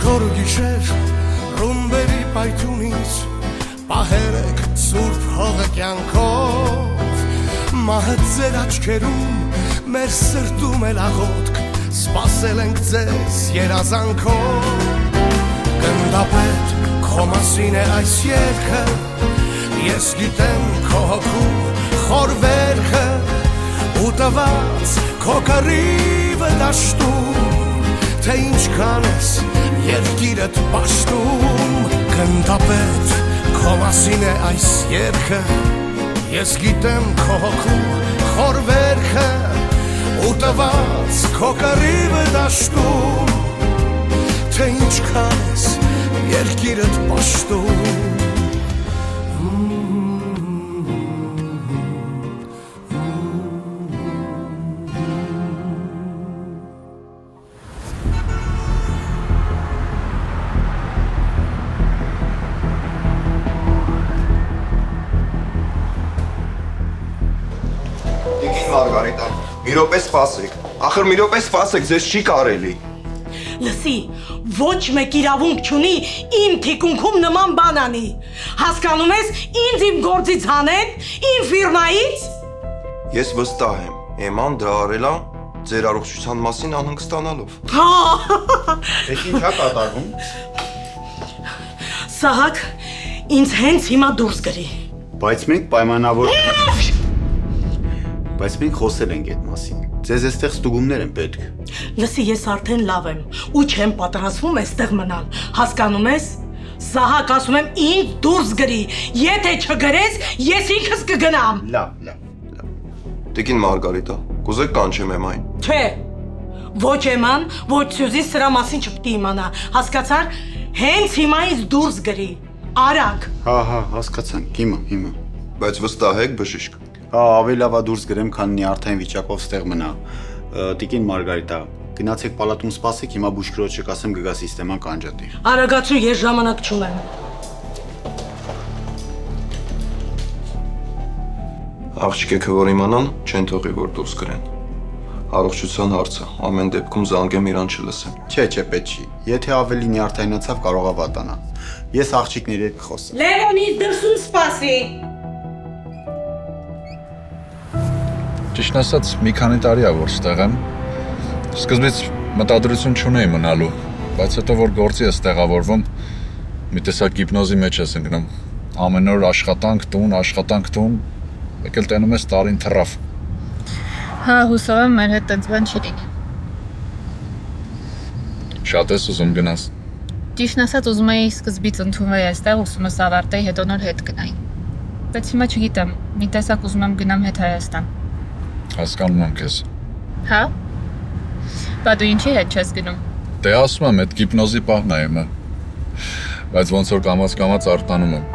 Եղքոր գիշեր ռումբերի պայթյունից պահերեք սուրբ հողը կյանքով մահը ձեր աչքերում մեր սրտում էլ աղոտք սպասել ենք ձեզ երազանքով գնդապետ քո մասին է այս երգը ես գիտեմ քո հոգում խոր վերքը ու տված քո կռիվը դաշտում թե ինչքան ես երկիրդ պաշտում գնդապետ քո մասին է այս երգը ես գիտեմ քո հոգում խոր վերքը ու տված քո կռիվը դաշտում թե ինչքան ես երկիրդ պաշտում Մարգարիտա, մի րոպե սպասեք, ախր մի րոպե սպասեք, ձեզ չի կարելի Լսի, ոչ մեկ իրավունք չունի իմ թիկունքում նման բան անի Հասկանում ես, ինձ իմ գործից հանեն, իմ ֆիրմայից Ես վստահ եմ, Էման դա արել է ձեր առողջության մասին անհանգստանալով Էս ինչա կատարվում Սահակ, ինձ հենց հիմա դուրս գրի Բայց մենք պայմանավոր Բայց մենք խոսել ենք այդ մասին Ձեզ այստեղ ստուգումներ են պետք Լսի, ես արդեն լավ եմ ու չեմ պատրաստվում այստեղ մնալ Հասկանում ես Սահակ ասում եմ ինձ դուրս գրի Եթե չգրես, ես ինքս կգնամ Լավ Տիկին Մարգարիտա, կուզեք կանչեմ Էմային Չէ, ոչ Էման, ոչ Սյուզին սրա մասին չպետք է իմանա Հասկացար, հենց հիմա ինձ դուրս գրի Արագ Հա, հասկացանք, հիմա Բայց վստահ եք բժիշկ Հա, ավելի լավա դուրս գրեմ, քան նյարդային վիճակով ստեղ մնա Տիկին Մարգարիտա, գնացեք պալատում սպասեք, հիմա բուժքրոջը կասեմ գգա սիստեման կանջատի Արագացու, ես ժամանակ չունեմ Աղջիկեքը որ իմանան, չեն թողի որ դուրս գրեն Առողջության հարցը, ամեն դեպքում զանգեմ իրան չլսեմ Չէ, պետք չի, եթե ավելի նյարդայնացավ կարող է վատանա Ես աղջիկների հետ կխոսեմ Լևոնից դրսում սպասի Ճիշտ ասած, մի քանի տարի է որ ստեղ եմ Սկզբից մտադրություն չունեի մնալու Բայց հետո որ գործի ես տեղավորվում Մի տեսակ հիպնոզի մեջ ես ընկնում Ամեն օր աշխատանք տուն Եկել տենում ես տարին թռավ Հա, հուսով եմ մեր հետ տենց բան չի լինի Շատ ես ուզում գնաս Ճիշտն ասած ուզում էի սկզբից ընդունվեի այստեղ ուսումս ավարտեի հետո նոր հետ գնայի Բայց հիմա չգիտեմ, մի տեսակ ուզում եմ գնամ հետ Հայաստան Հասկանում եմ քեզ Հա? Բա դու ինչի հետ չես գնում Դե ասում եմ, այդ հիպնոզի պահն է եմը Բայց ոնց որ կամաց արտանում եմ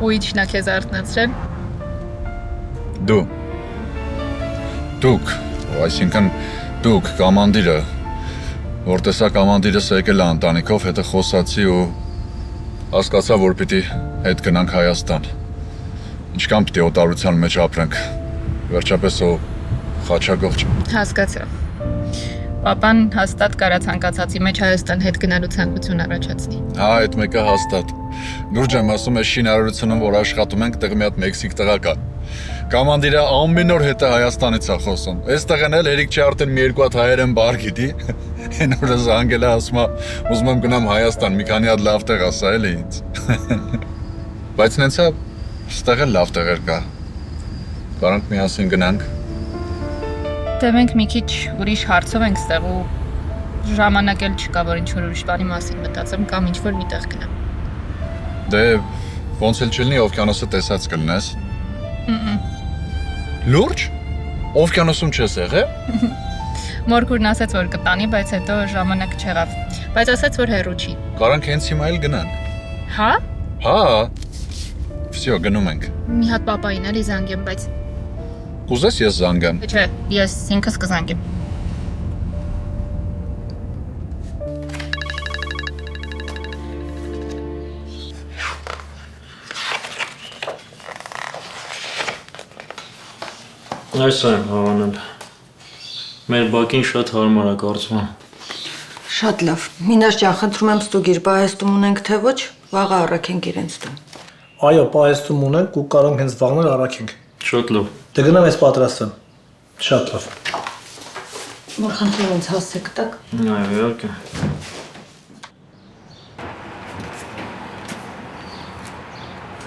Ու ինչն է քեզ արթնացրել Դուք, այսինքն դուք, կամանդիրը Որ տեսա կամանդիրս եկել է ընտանիքով, հետը խոսացի ու հասկացա, որ պիտի հետ գնանք Հայաստան Ինչքան պիտի օտարության մեջ ապրենք Վերջապես ու խաչագողջ Հասկացա Պապան հաստատ կարա ցանկացածի մեջ Հայաստան հետ գնալու ցանկություն առաջացնի Հա, այդ մեկը հաստատ Լուրջ եմ ասում ես շինարարությունում, որ աշխատում ենք, տեղ մի հատ մեքսիկ տղա կա Կամանդիրը ամեն օր հետ է Հայաստանից է խոսում Այս տղեն էլ հերիք չի արդեն մի երկու հատ հայեր են բար գիտի Են օրը զանգել է ասում է ուզում եմ գնամ Հայաստան, մի քանի հատ լավ տեղ ասա էլի ինձ Բայց նենց է, ստեղ էլ լավ տեղեր կա Կարանք միասին գնանք Դե մենք մի քիչ ուրիշ հարցով ենք ստեղ ու ժամանակ էլ չկա, որ ինչ-որ ուրիշ բանի մասին մտածեմ կամ ինչ-որ մի տեղ գնամ Դե ոնց էլ չլինի օվկիանոսը տեսած կլնես Լուրջ? Օվկիանոսում չես եղել? Մորքուրն ասաց, որ կտանի, բայց հետո ժամանակ չեղավ Բայց ասաց, որ հեռու չի Կարանք հենց հիմա էլ գնանք Հա? Հա Վсё, գնում ենք Մի հատ պապային էլի զանգեմ, բայց Կուզես ես զանգեմ Չէ, ես ինքս կզանգեմ Այս եմ հավանել Մեր բակին շատ հարմար է կարծում եմ Շատ լավ։ Մինաշ ջան, խնդրում եմ ստուգիր, պահեստում ունենք թե ոչ, վաղը առաքենք իրենց տուն։ Այո, պահեստում ունենք ու կարող հենց վաղներ առաքենք։ Շատ լավ։ Դե գնամ ես պատրաստեմ։ Շատ լավ։ Որ խնդրում ինձ հասցեք տակ։ Այո, իհարկե։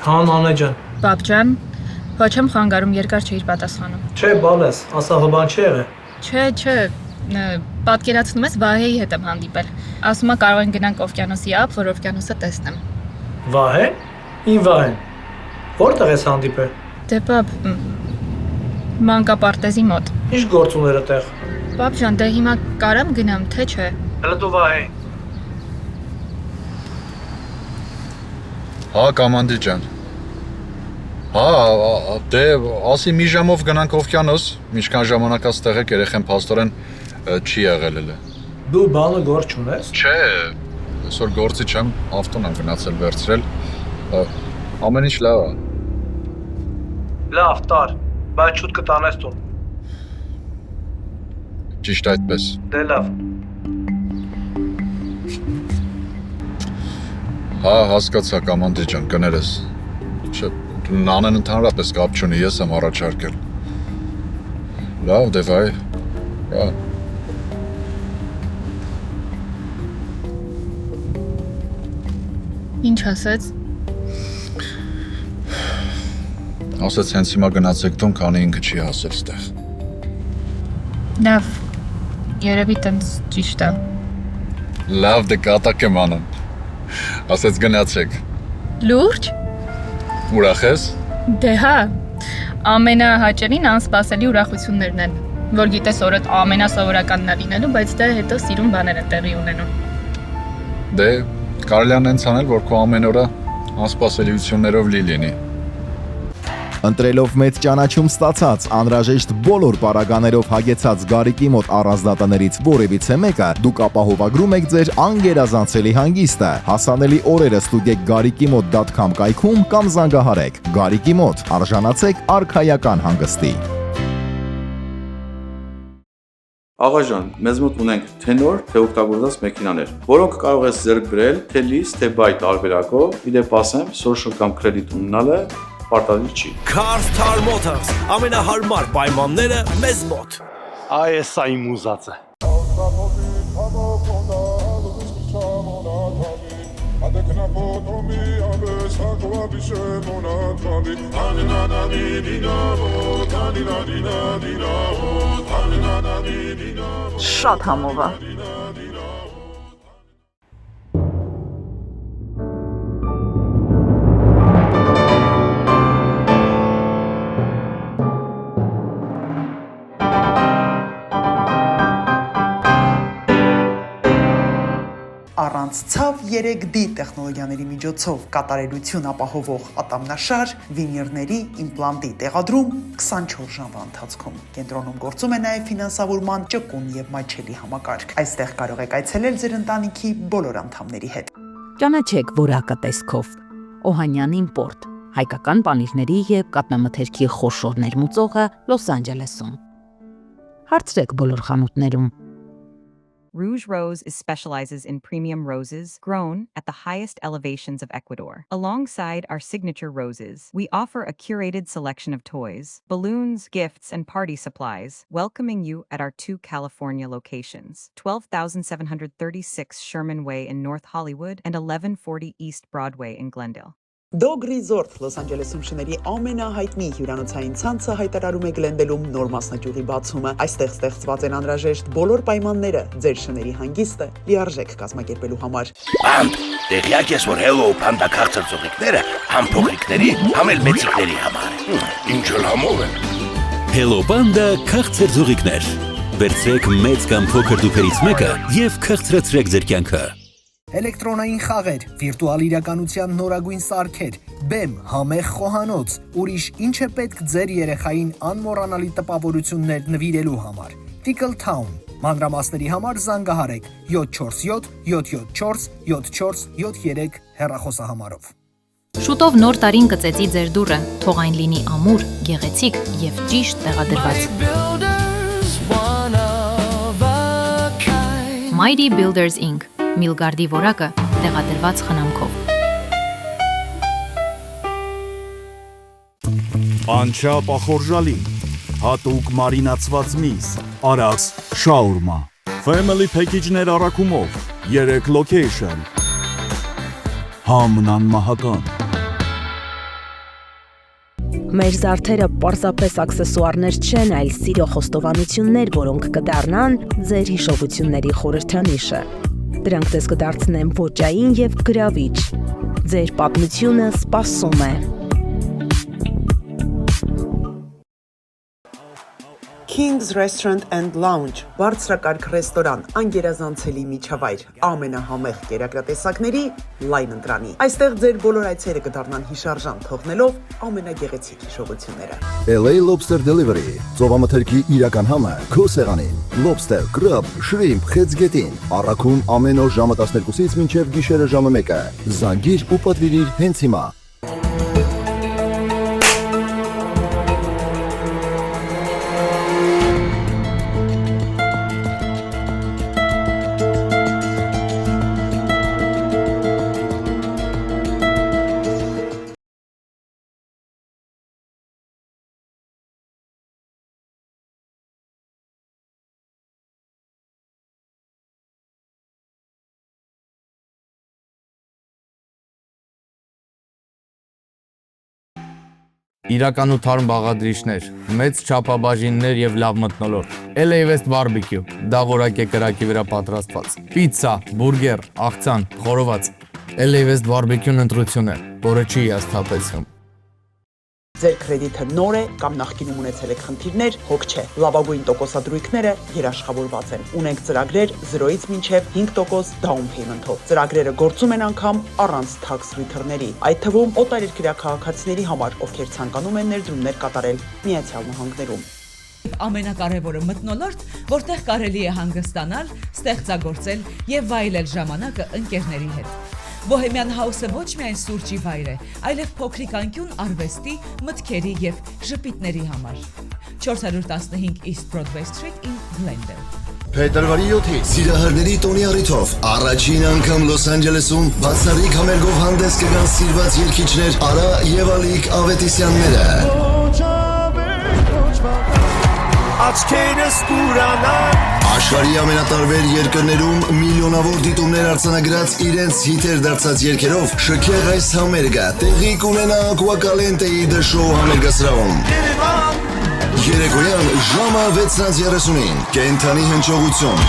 Հան Անե ջան։ Պապ ջան, ոչ եմ խանգարում, երկար չէիր պատասխանում։ Չէ, բալես, ասա հոբան չի եղել։ Չէ, պատկերացնում ես Վահեի հետ եմ հանդիպել։ Ասում է կարող են գնանք օվկիանոսի ափ, որ օվկիանոսը տեսնեմ։ Վահե՞ն։ Ին Վահեն։ Որտեղ ես հանդիպել։ Դե պապ, մանկապարտեզի մոտ։ Ինչ գործ ուներ այդտեղ։ Պապ ջան, դե հիմա կարամ գնամ, թե չէ։ Հələ դու Վահե։ Հա, կամանդիր ջան։ Հա, դե ասի մի ժամով գնանք օվկիանոս, ինչքան ժամանակ աստեղ եք երեխեն փաստորեն չի եղել էլ։ Դու բանը գործ չունես։ Չէ, այսօր գործի չեմ, ավտոն եմ գնացել վերցրել։ Ամեն ինչ լավ է։ Լավ, տար, բայց շուտ կտանես տուն։ Ճիշտ այդպես։ Դե լավ։ Հա, հասկացա, կամանդիր ջան, կներես։ Չէ, նանեն ընդհանրապես կապ չունի, ես եմ առաջարկել։ Լավ, դե վայ։ Հա։ Ինչ ասեց։ Ասեց հենց հիմա գնացեք տուն, քանի ինքը չի հասել ստեղ։ Լավ, երևի տենց ճիշտ է։ Լավ, դե կատակ եմ անում։ Ասեց գնացեք։ Լուրջ։ Ուրախ ես։ Դե հա, ամենահաճելին անսպասելի ուրախություններն են, որ գիտես օրդ ամենասովորականն է լինելու, բայց դե հետո սիրուն բաներ են տեղի ունենում։ Դե կարելի է նենց անել, որ քո ամեն օրը անսպասելիություններով լի լինի։ Ընտրելով մեծ ճանաչում ստացած, անհրաժեշտ բոլոր պարագաներով հագեցած Գարիկի մոտ առանձնատներից որևիցե մեկը, դուք ապահովագրում եք ձեր անգերազանցելի հանգիստը։ Հասանելի օրերը ստուգեք garikimot.com կայքում կամ զանգահարեք։ Գարիկի մոտ արժանացեք արքայական հանգստի։ Աղաջան, մեզ մոտ ունենք թե նոր, թե օգտագործված մեքենաներ, որոնք կարող ես ձեռք բերել թե լիզ, թե բայ տարբերակով, իդեպ ասեմ, social կամ credit ունենալը պարտադիր չի։ Car Motors, ամենահարմար պայմանները մեզ մոտ։ Այս է իմ ուզածը։ Շատ համով է։ Առանց ցավ 3D տեխնոլոգիաների միջոցով կատարելություն ապահովող ատամնաշար, վինիրների իմպլանտի տեղադրում 24 ժամվա ընթացքում։ Կենտրոնում գործում է նաև ֆինանսավորման ճկուն եւ մատչելի համակարգ։ Այստեղ կարող եք այցելել ձեր ընտանիքի բոլոր անդամների հետ։ Ճանաչեք որակը տեսքով։ Օհանյան իմպորտ, հայկական պանիրների եւ կատնամթերքի խոշոր ներմուծողը Լոս Անջելեսում։ Հարցրեք բոլոր խանութներում։ Rouge Rose specializes in premium roses grown at the highest elevations of Ecuador. Alongside our signature roses, we offer a curated selection of toys, balloons, gifts, and party supplies, welcoming you at our 2 California locations, 12,736 Sherman Way in North Hollywood and 1140 East Broadway in Glendale. Dog Resort Los Angeles-ում շների ամենահայտնի հյուրանոցային ցանցը հայտարարում է Գլենդելում նոր մասնաճյուղի բացումը։ Այստեղ ստեղծված են անհրաժեշտ բոլոր պայմանները ձեր շների հանգիստը լիարժեք կազմակերպելու համար։ Բանդ, տեղյակ ես, որ Hello Panda քաղցր ծողիկները համ փոքրիկների, համ էլ մեծիկների համար են։ Ինչ էլ համով են։ Hello Panda քաղցր ծողիկներ։ Վերցրեք մեծ կամ փոքր դուփերից մեկը եւ քաղցրացրեք ձեր կյանքը։ Էլեկտրոնային խաղեր, վիրտուալ իրականության նորագույն սարքեր, բեմ, համեղ խոհանոց, ուրիշ ինչ է պետք ձեր երեխային անմոռանալի տպավորություններ նվիրելու համար։ Tickle Town, մանրամասների համար զանգահարեք 747 774 7473 հեռախոսահամարով։ Շուտով նոր տարին կծեծի ձեր դուռը, թող այն լինի ամուր, գեղեցիկ եւ ճիշտ տեղադրված։ Mighty Builders Inc. Միլգարդի որակը տեղադրված խնամքով։ Անչափ ախորժալի, հատուկ մարինացված միս, արած շաուրմա, Family Package-ներ առաքումով, 3 location, համն անմահական։ Մեր զարդերը պարզապես աքսեսուարներ չեն, այլ սիրո խոստովանություններ, որոնք կդառնան ձեր հիշողությունների խորհրդանիշը։ Դրանք ձեզ կդարձնեն ոճային եւ գրավիչ։ Ձեր պատմությունը սպասում է։ King's Restaurant and Lounge, բարձրակարգ ռեստորան, անգերազանցելի միջավայր, ամենահամեղ կերակրատեսակների լայն ընտրանի։ Այստեղ ձեր բոլոր այցերը կդառնան հիշարժան, թողնելով ամենագեղեցիկ հիշողությունները։ LA Lobster Delivery, ծովամթերքի իրական համը, քո սեղանին։ Lobster, crab, shrimp, խեցգետին։ Առաքում ամեն օր ժամը 12-ից մինչև գիշերը ժամը 1-ը։ Զանգիր ու պատվիրիր հենց հիմա։ Իրական ու թարմ բաղադրիչներ, մեծ չափաբաժիններ եւ լավ մթնոլորտ։ LA West Barbecue, դա որակ է կրակի վրա պատրաստված։ Պիցցա, բուրգեր, աղցան, խորոված։ LA West Barbecue-ն ընտրություն է, որը չի հիասթափեցնում։ Ձեր կրեդիթը նոր է կամ նախկինում ունեցել եք խնդիրներ, հոգ չէ։ Լավագույն տոկոսադրույքները երաշխավորված են։ Ունենք ծրագրեր 0-ից մինչև 5% down payment-ով։ Ծրագրերը գործում են անգամ առանց tax return-ների, այդ թվում օտարերկրյա քաղաքացիների համար, ովքեր ցանկանում են ներդրումներ կատարել Միացյալ Նահանգներում։ Ամենակարևորը մթնոլորտ, որտեղ կարելի է հանգստանալ, ստեղծագործել եւ վայելել ժամանակը ընկերների հետ։ Bohemian House-ը ոչ միայն սուրճի վայր է, այլև փոքրիկ անկյուն արվեստի, մտքերի եւ ժպիտների համար։ 415 East Broadway Street in Glendale։ Փետրվարի 7-ից սիրահարների տոնի առիթով առաջին անգամ Լոս Անջելեսում բացառիկ համերգով հանդես կգան սիրված երգիչներ Արա եւ Ալիկ Ավետիսյանները։ Աչքերս կուրանան Աշխարհի ամենատարբեր երկրներում միլիոնավոր դիտումներ արձանագրած իրենց հիթեր դարձած երգերով շքեղ այս համերգը տեղի կունենա Aquacalente-ի The Show համերգասրահում։ Երեկոյան ժամը 6:30-ին կենթանի հնչողություն,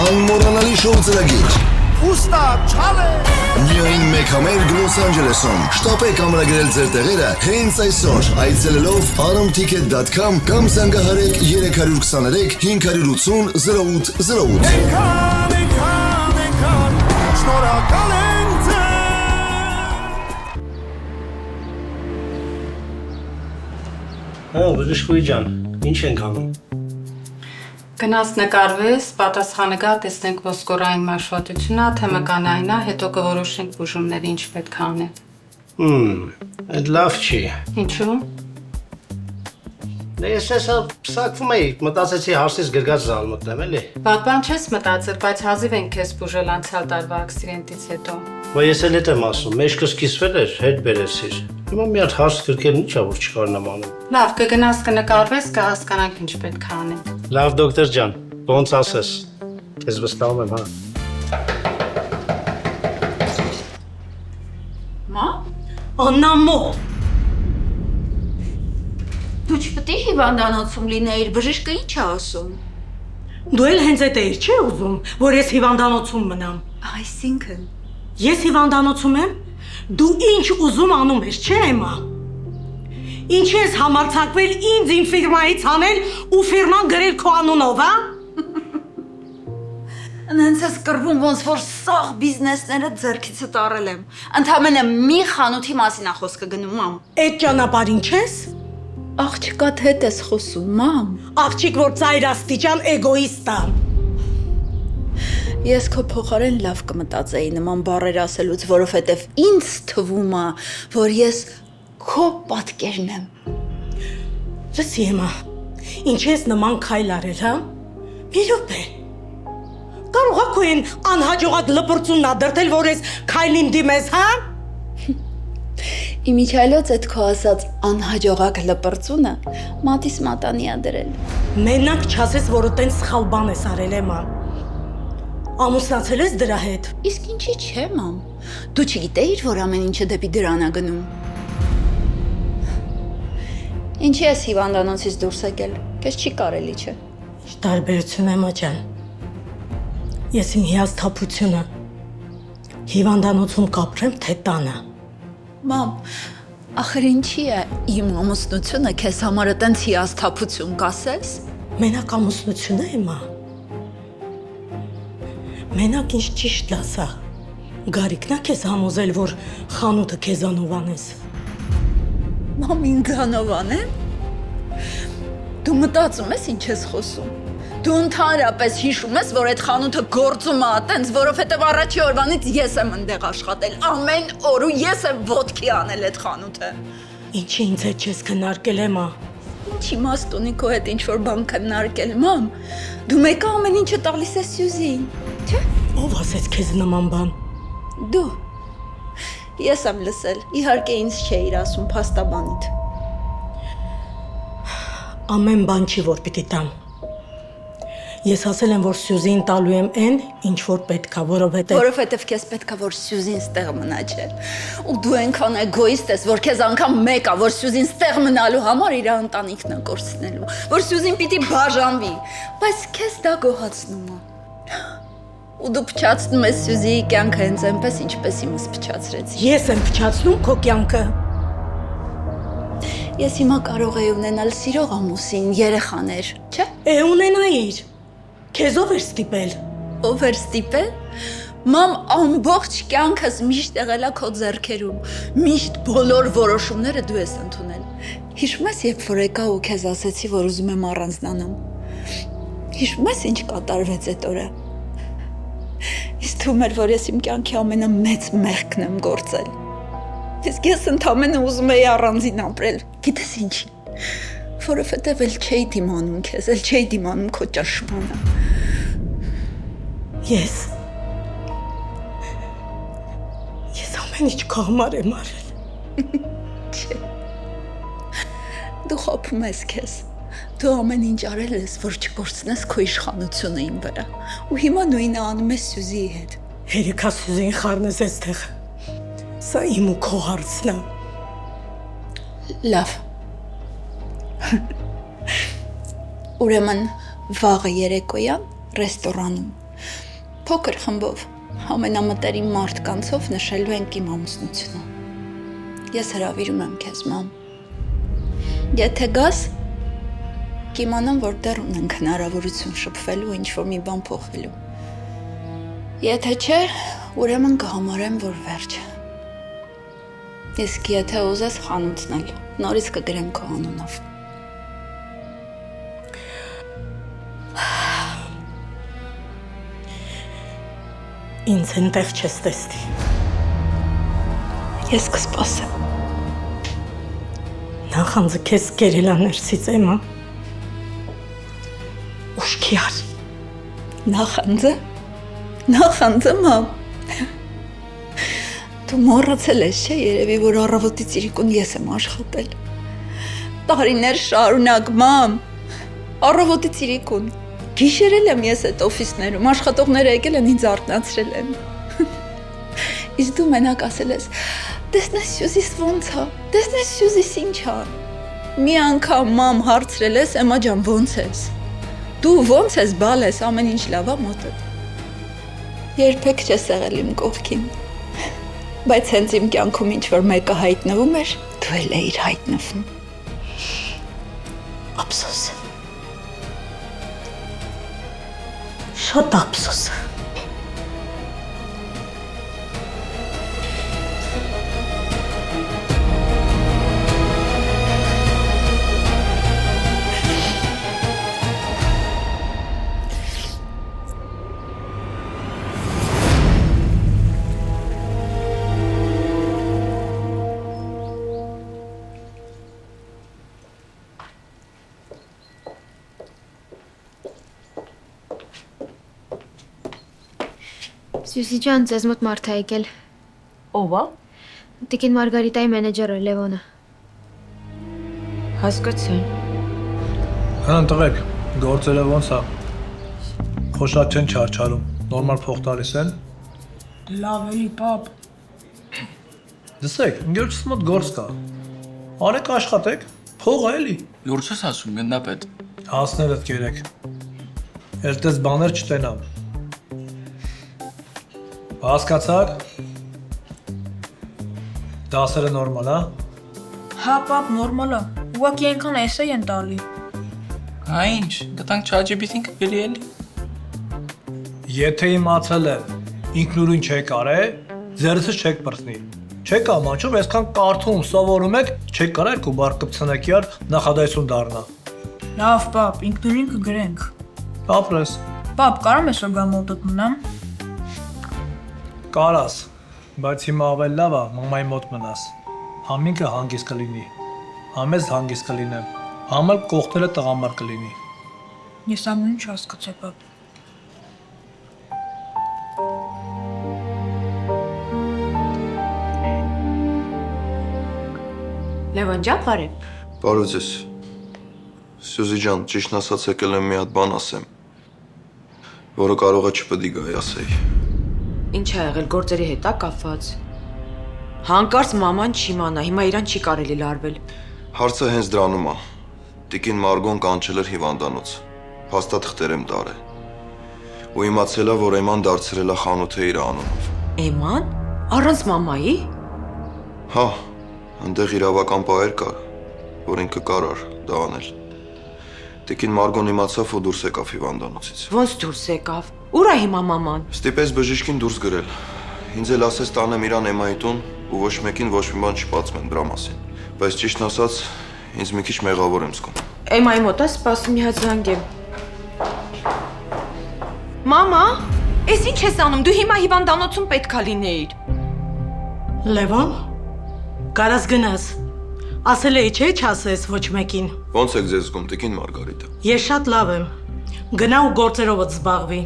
անմոռանալի շոու ծրագիր։ Ուստա չալե։ Միայն մեկ համերգ Լոս Անջելեսում։ Շտապեք ամրագրել ձեր տեղերը հենց այսօր այցելելով aramticket.com կամ զանգահարեք 323 580 0808։ Շնորհակալ ենք ձեզ։ Բժշկուհի ջան, ինչ ենք անում։ Գնաց նկարվես, պատասխանը գա, տեսնենք ոսկորային մաշվածությունա, թե մկանայինա, հետո կորոշենք բուժումները ինչ պետք է անել։ Այդ լավ չի։ Ինչու՞։ Ես հեսա պսակվում էի, մտածեցի հարսից գրգած զալ մտնեմ, էլի։ Վատ բան չես մտածել, բայց հազիվ ենք քեզ բուժել անցյալ տարվա ակսիդենտից հետո։ Բայց ես էլ եմ ասում, մեջքս կիսվել էր, հետ բերեցիր։ Հիմա մի հատ հարս գրկել ինչա որ չկարնամ անում։ Լավ, կգնաս կնկարվես, կհասկանանք ինչ պետք է անել։ Լավ դոկտոր ջան, ոնց ասես։ Քեզ վստահում եմ, հա։ Մա։ Աննամո։ Դու չպետք է հիվանդանոցում լինեիր, բժիշկը ինչ է ասում։ Դու էլ հենց այդ էիր, չէ՞ ուզում, որ ես հիվանդանոցում մնամ։ Այսինքն Ես հիվանդանոցում եմ, դու ինչ ուզում անում ես, չէ՞ Էմա։ Ինչ ես համարձակվել ինձ իմ ֆիրմայից անել ու ֆիրման գրել քո անունով, հա։ Նենց ես կռվում, ոնց որ սաղ բիզնեսները ձեռքիցը տարել եմ։ Ընդամենը մի խանութի մասին է խոսքը գնում, մամ։ Այդ ճանապարհին չես։ Աղջկադ հետ ես խոսում, մամ։ Աղջիկ, որ ծայրաստիճան էգոիստ է։ Ես քո փոխարեն լավ կմտածեի նման բառեր ասելուց, որովհետև ինձ թվում է, որ ես քո պատկերն եմ։ Լսի Էմա, ինչ ես նման քայլ արել, հա։ Մի րոպե։ Կարող է քույն անհաջողակ լպրծունն ադրտել, որ ես քայլին դիմես, հա? Իմիջայլոց այդ քո ասած անհաջողակ լպրծունը մատիս մատանի ա դրել։ Մենակ չասես, որ տենց սխալ բան ես արել, մա։ Ամուսնացել ես դրա հետ։ Իսկ ինչի՞ չէ, մամ։ Դու չգիտեիր, որ ամեն ինչը դեպի դրան ա գնում։ Ինչի ես հիվանդանոցից դուրս եկել։ Քեզ չի կարելի, չէ։ Ինչ տարբերություն է, մա ջան։ Ես իմ հիասթափությունը հիվանդանոցում կապրեմ, թե տանը։ Մամ, ախր ինչի է իմ ամուսնությունը քեզ համար այտենց հիասթափություն կասես։ Մենակ ամուսնությունը է, մա։ Մենակ ինչ ճիշտ լասա։ Գարիկն է քեզ համոզել, որ խանութը քեզանով անես։ Մամ, ինձանով անեմ։ Դու մտածում ես ինչ ես խոսում։ Դու ընդհանրապես հիշում ես, որ այդ խանութը գործում է այտենց, որովհետև առաջի օրվանից ես եմ ընդեղ աշխատել, ամեն օր ու ես եմ ոտքի անել այդ խանութը։ Ինչի ինձ հետ չես քննարկել, մա։ Ինչ իմաստ ունի քո հետ ինչ-որ բան քննարկել, մամ։ Դու մեկը ամեն ինչը տալիս ես Սյուզին, չէ՞։ Ով ասեց քեզ նման բան։ Դու։ Ես եմ լսել, իհարկե ինձ չէիր ասում փաստաբանիդ։ Ամեն բան չի, որ պիտի տամ։ Ես ասել եմ, որ Սյուզին տալու եմ այն, ինչ որ պետք է, որովհետև քեզ պետք է, որ Սյուզին ստեղ մնա, չէ։ Ու դու այնքան էգոիստ ես, որ քեզ անգամ մեկ է, որ Սյուզին ստեղ մնալու համար իր ընտանիքն է կորցնելու, որ Սյուզին պիտի բաժանվի, բայց քեզ դա գոհացնում է։ Ու դու փչացնում ես Սյուզիի կյանքը հենց այնպես, ինչպես իմս փչացրեցի։ Ես եմ փչացնում քո կյանքը։ Ես հիմա կարող եի ունենալ սիրող ամուսին, երեխաներ, չէ։ Ունենայիր։ Քեզ ով էր ստիպել։ Ով էր ստիպել։ Մամ, ամբողջ կյանքս միշտ եղել է քո ձեռքերում։ Միշտ բոլոր որոշումները դու ես ընդունել։ Հիշում ես, երբ որ եկա ու քեզ ասեցի, որ ուզում եմ առանձնանամ։ Հիշում ես, ինչ կատարվեց այդ օրը։ Իսկ թվում էր, որ ես իմ կյանքի ամենամեծ մեղքն եմ գործել։ Իսկ ես ընդամենը ուզում էի առանձին ապրել։ Գիտես ինչի։ Որովհետև էլ չէի դիմանում քեզ, էլ չէի դիմանում քո ճնշմանը։ Ես ամեն ինչ քո համար եմ արել։ Չէ։ Դու խոփում ես քեզ։ Դու ամեն ինչ արել ես, որ չկորցնես քո իշխանությունը իմ վրա։ Ու հիմա նույնը անում ես Սյուզիի հետ։ Երեքա Սյուզին խառնես այստեղ։ Սա իմ ու քո հարցն է։ Լավ։ Ուրեմն վաղը երեկոյան ռեստորանում փոքր խմբով ամենամտերիմ մարդկանցով նշելու ենք իմ ամուսնությունը։ Ես հրավիրում եմ քեզ, մամ։ Եթե գաս, կիմանամ, որ դեռ ունենք հնարավորություն շփվելու, ինչ-որ մի բան փոխելու։ Եթե չէ, ուրեմն կհամարեմ, որ վերջ։ Իսկ եթե ուզես խանութն էլ, նորից կգրեմ քո անունով։ Ինձ այնտեղ չես տեսնի։ Ես կսպասեմ։ Նախանձը քեզ կերել է ներսից, Էմա։ Ուշքիար։ Նախանձը։ Նախանձը, մամ։ Դու մոռացել ես, չէ՞, երևի, որ առավոտից իրիկուն ես եմ աշխատել։ Տարիներ շարունակ, մամ։ Առավոտից իրիկուն։ Գիշերել եմ ես այդ օֆիսներում, աշխատողները եկել են ինձ արթնացրել են։ Իսկ դու մենակ ասել ես, տեսնես Սյուզիս ոնց է, տեսնես Սյուզիս ինչ է։ Մի անգամ մամ հարցրել ես, Էմա ջան, ոնց ես։ Դու ոնց ես, բալ ես, ամեն ինչ լավ է մոտդ։ Երբեք չես եղել իմ կողքին։ Բայց հենց իմ կյանքում ինչ-որ մեկը հայտնվում էր, դու էլ էիր հայտնվում։ Ափսոս։ Շատ ափսոս։ Սյուսի ջան, ձեզ մոտ մարդ է եկել։ Ով է։ Տիկին Մարգարիտայի մենեջերը Լևոնը։ Հասկացա։ Հան տղեկ, գործերը ոնց է։ Խոշակ չեն չարչարում, նորմալ փող տալիս են։ Լավ էլի, պապ։ Դսեք, ինգերչս մոտ գործ կա։ Արեք աշխատեք, փող է էլի։ Լուրջ ես ասում, գնդապետ։ Հասներդ կերեք։ Էլ տես բաներ չտենամ։ Հասկացար։ Դասերը նորմալ, հա։ Հա, պապ, նորմալ է։ Ուղղակի այնքան էսե են տալի։ Հա, ինչ, գտանք ChatGPT-ին կգելի էլի։ Եթե իմացել եմ, ինքնուրույն չեք արել, ձերսը չեք պրծնի։ Չեք ամանչում, այսքան կարդում, սովորում եք, չեք կարա երկու բառ կպցնեք իար նախադասություն դառնա։ Լավ, պապ, ինքնուրույն կգրենք։ Ապրես։ Պապ, կարամ ես որ գամ մոտդ մնամ։ Կարաս, բայց հիմա ավել լավ է, մամայի մոտ մնաս։ Համինքը հանգիստ կլինի, համեզ հանգիստ կլինեմ, համել կողքները տղամար կլինի։ Ես ամեն ինչ հասկացա, պապ։ Լևոն ջան, բարև։ Բարև ձեզ։ Սյուզի ջան, ճիշտն ասած եկել եմ մի հատ բան ասեմ, որը կարող է չպետք գայի ասեի։ Ինչ ա եղել, գործերի հետ ա կապված։ Հանկարծ մաման չիմանա, հիմա իրան չի կարելի լարվել։ Հարցը հենց դրանում է։ Տիկին Մարգոն կանչել էր հիվանդանոց։ Փաստաթղթեր եմ տարել։ Ու իմացել է, որ Էման դարձրել է խանութը իր անունով։ Էման? Առանց մամայի։ Հա, այնտեղ իրավական բաեր կար, որ ինքը կարար դա անել։ Տիկին Մարգոն իմացավ ու դուրս եկավ հիվանդանոցից։ Ոնց դուրս եկավ։ Ուր է հիմա մաման։ Ստիպեց բժիշկին դուրս գրել։ Ինձ էլ ասեց տանեմ իրան Էմայի տուն ու ոչ մեկին ոչ մի բան չպատմեն դրա մասին։ Բայց ճիշտն ասած, ինձ մի քիչ մեղավոր եմ զգում։ Էմայի մոտ է սպասում մի հատ զանգեմ։ Մամա, ես ինչ ես անում։ Դու հիմա հիվանդանոցում պետքա լինեիր։ Լևոն, կարաս գնաս։ Ասել էի չէ չասես ոչ մեկին։ Ոնց եք ձեզ զգում, տիկին Մարգարիտա։ Ես շատ լավ եմ։ Գնա ու գործերովդ զբաղվի։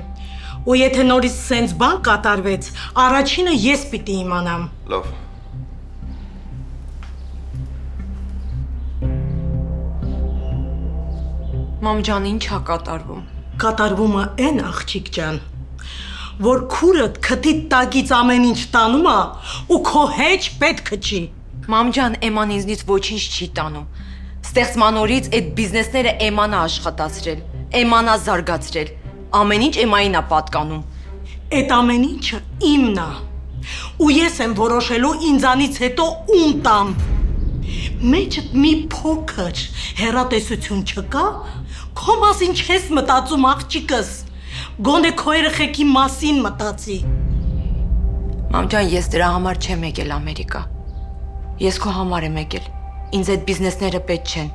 Ու եթե նորից սենց բան կատարվեց, առաջինը ես պիտի իմանամ։ Լավ։ Մամ ջան, ինչ ա կատարվում։ Կատարվում է այն աղջիկ ջան, որ քուրդ քթիդ տակից ամեն ինչ տանում է ու քո հեչ պետքը չի։ Մամ ջան, Էման ինձնից ոչինչ չի տանում։ Ստեղծմանորից այդ բիզնեսները Էման է աշխատացրել, Էման է զարգացրել։ Ամեն ինչ Էմային է պատկանում։ Այդ ամեն ինչը իմն է։ Ու ես եմ որոշելու ինձանից հետո ում տամ։ Մեջդ մի փոքր հեռատեսություն չկա, քո մասին չես մտածում աղջիկս։ Գոնե քո երեխեքի մասին մտածի։ Մամ ջան, ես դրա համար չեմ եկել Ամերիկա։ Ես քո համար եմ եկել։ Ինձ այդ բիզնեսները պետք չեն։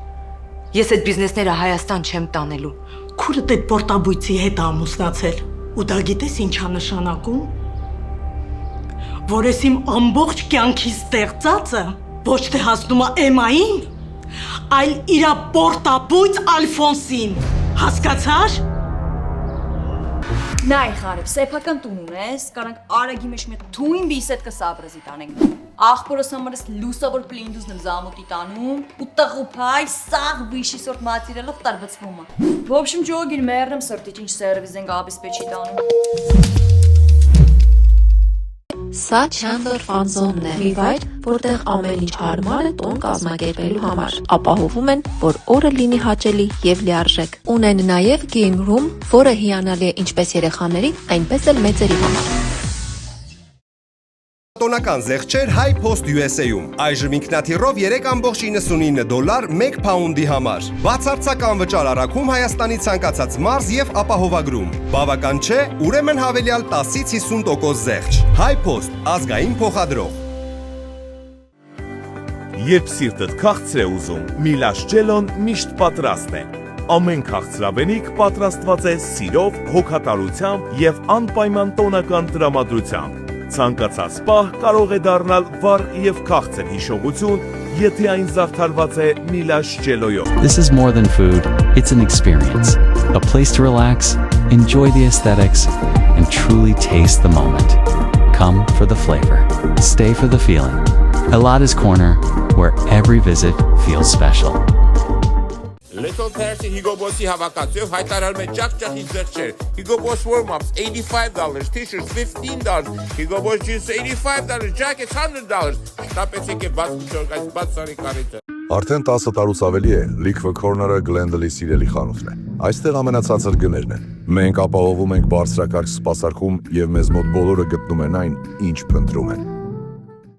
Ես այդ բիզնեսները Հայաստան չեմ տանելու։ Քուրդ այդ պորտաբույցի հետ ամուսնացել։ Ու դա գիտես ինչ է նշանակում։ Որ ես իմ ամբողջ կյանքի ստեղծածը ոչ թե հասնում է Էմային, այլ իրա պորտաբույց Ալֆոնսին։ Հասկացար։ Նայ խարև, սեփական տուն ունես, կարանք արագի մեջ մի թույն բիսետ կսաբրզի տանենք։ Աղբորս համարս լուսավոր պլինդուզն եմ զամուտի տանում, ու տղուփայ սաղ վիշի սորտ մատիրելով տարբծվում է։ В общем, ջոգին մերնեմ սրտի ինչ սերվիզ ենք աբիսպեչի տանում։ Սա Chandler Fun Zone-ն է, մի վայր, որտեղ ամեն ինչ հարմար է տուն կազմակերպելու համար։ Ապահովում են, որ օրը լինի հաճելի եւ լիարժեք։ Ունեն նաեւ game room, որը հիանալի է ինչպես երեխաների, այնպես էլ մեծերի համար։ Տոնական զեղչեր High Post USA-ում։ Այժմ ինքնաթիռով $3.99 1 փաունդի համար։ Բացարձակ վճար առաքում Հայաստանի ցանկացած մարզ եւ ապահովագրում։ Բավական չէ, ուրեմն հավելյալ 10-ից 50% զեղչ։ High Post, ազգային փոխադրող։ Երբ սիրտդ քաղցր է ուզում, Միլաշ ջելոն միշտ պատրաստ է։ Ամեն քաղցրավենիք պատրաստված է սիրով, հոգատարությամբ եւ անպայման տոնական տրամադրությամբ։ Ցանկացած պահ կարող է դառնալ վառ եւ քաղցր հիշողություն, եթե այն զարդարված է Միլաշ ջելոյով։ This is more than food, it's an experience. A place to relax, enjoy the aesthetics, and truly taste the moment. Come for the flavor. Stay for the feeling. Elada's Corner, where every visit feels special. Little Percy Hugo Bossի հավաքածուով հայտարարում է ճախճախի զեղչեր. Hugo Boss warm-ups $85, t-shirts $15, Hugo Boss jeans $85, jackets $100. Շտապեցիք է բաց միջոք այս բաց սարի կարիճը։ Արդեն 10 տարուց ավելի է Liquor Corner-ը Glendale-ի սիրելի խանութն է։ Այստեղ ամենացածր գներն են։ Մենք ապահովում ենք բարձրակարգ սպասարկում եւ մեզ մոտ բոլորը գտնում են այն, ինչ փնտրում են։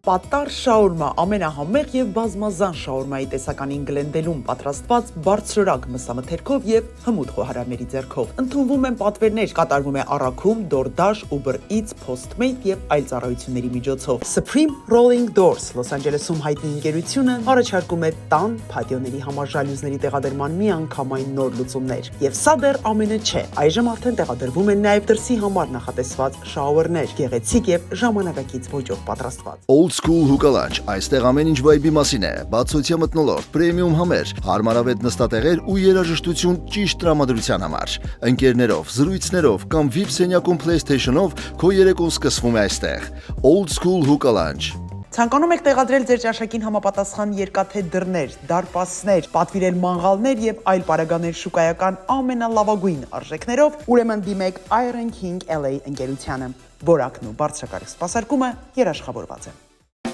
Պատար շաուրմա ամենահամեղ եւ բազմազան շաուրմայի տեսականին Գլենդելում պատրաստված բարձրորակ մսամթերքով եւ հմուտ խոհարարների ձեռքով։ Ընդունվում են պատվերներ, կատարվում է առաքում, DoorDash, Uber Eats, Postmate եւ այլ ծառայությունների միջոցով։ Supreme Rolling Doors Լոս Անջելեսում հայտնի ընկերությունը առաջարկում է տան փատիոների համար ժալյուզների տեղադրման միանգամայն նոր լուծումներ։ Եվ սա դեռ ամենը չէ։ Այժմ արդեն տեղադրվում են նաեւ դրսի համար նախատեսված շաուերներ, գեղեցիկ եւ ժամանակակից ոճով պատրաստված։ Old School Hookah Lounge, այստեղ ամեն ինչ վայբի մասին է, բացօթյա մթնոլորտ, պրեմիում համեր, հարմարավետ նստատեղեր ու երաժշտություն ճիշտ տրամադրության համար։ Ընկերներով, զրույցներով կամ VIP սենյակում PlayStation-ով քո երեկոն սկսվում է այստեղ։ Old School Hookah Lounge։ Ցանկանում եք տեղադրել ձեր ճաշակին համապատասխան երկաթե դռներ, դարպասներ, պատվիրել մանգալներ եւ այլ պարագաներ շուկայական ամենալավագույն արժեքներով, ուրեմն դիմեք Iron King LA ընկերությանը։ Որակն ու բարձրակարգ սպասարկումը երաշխավորված է։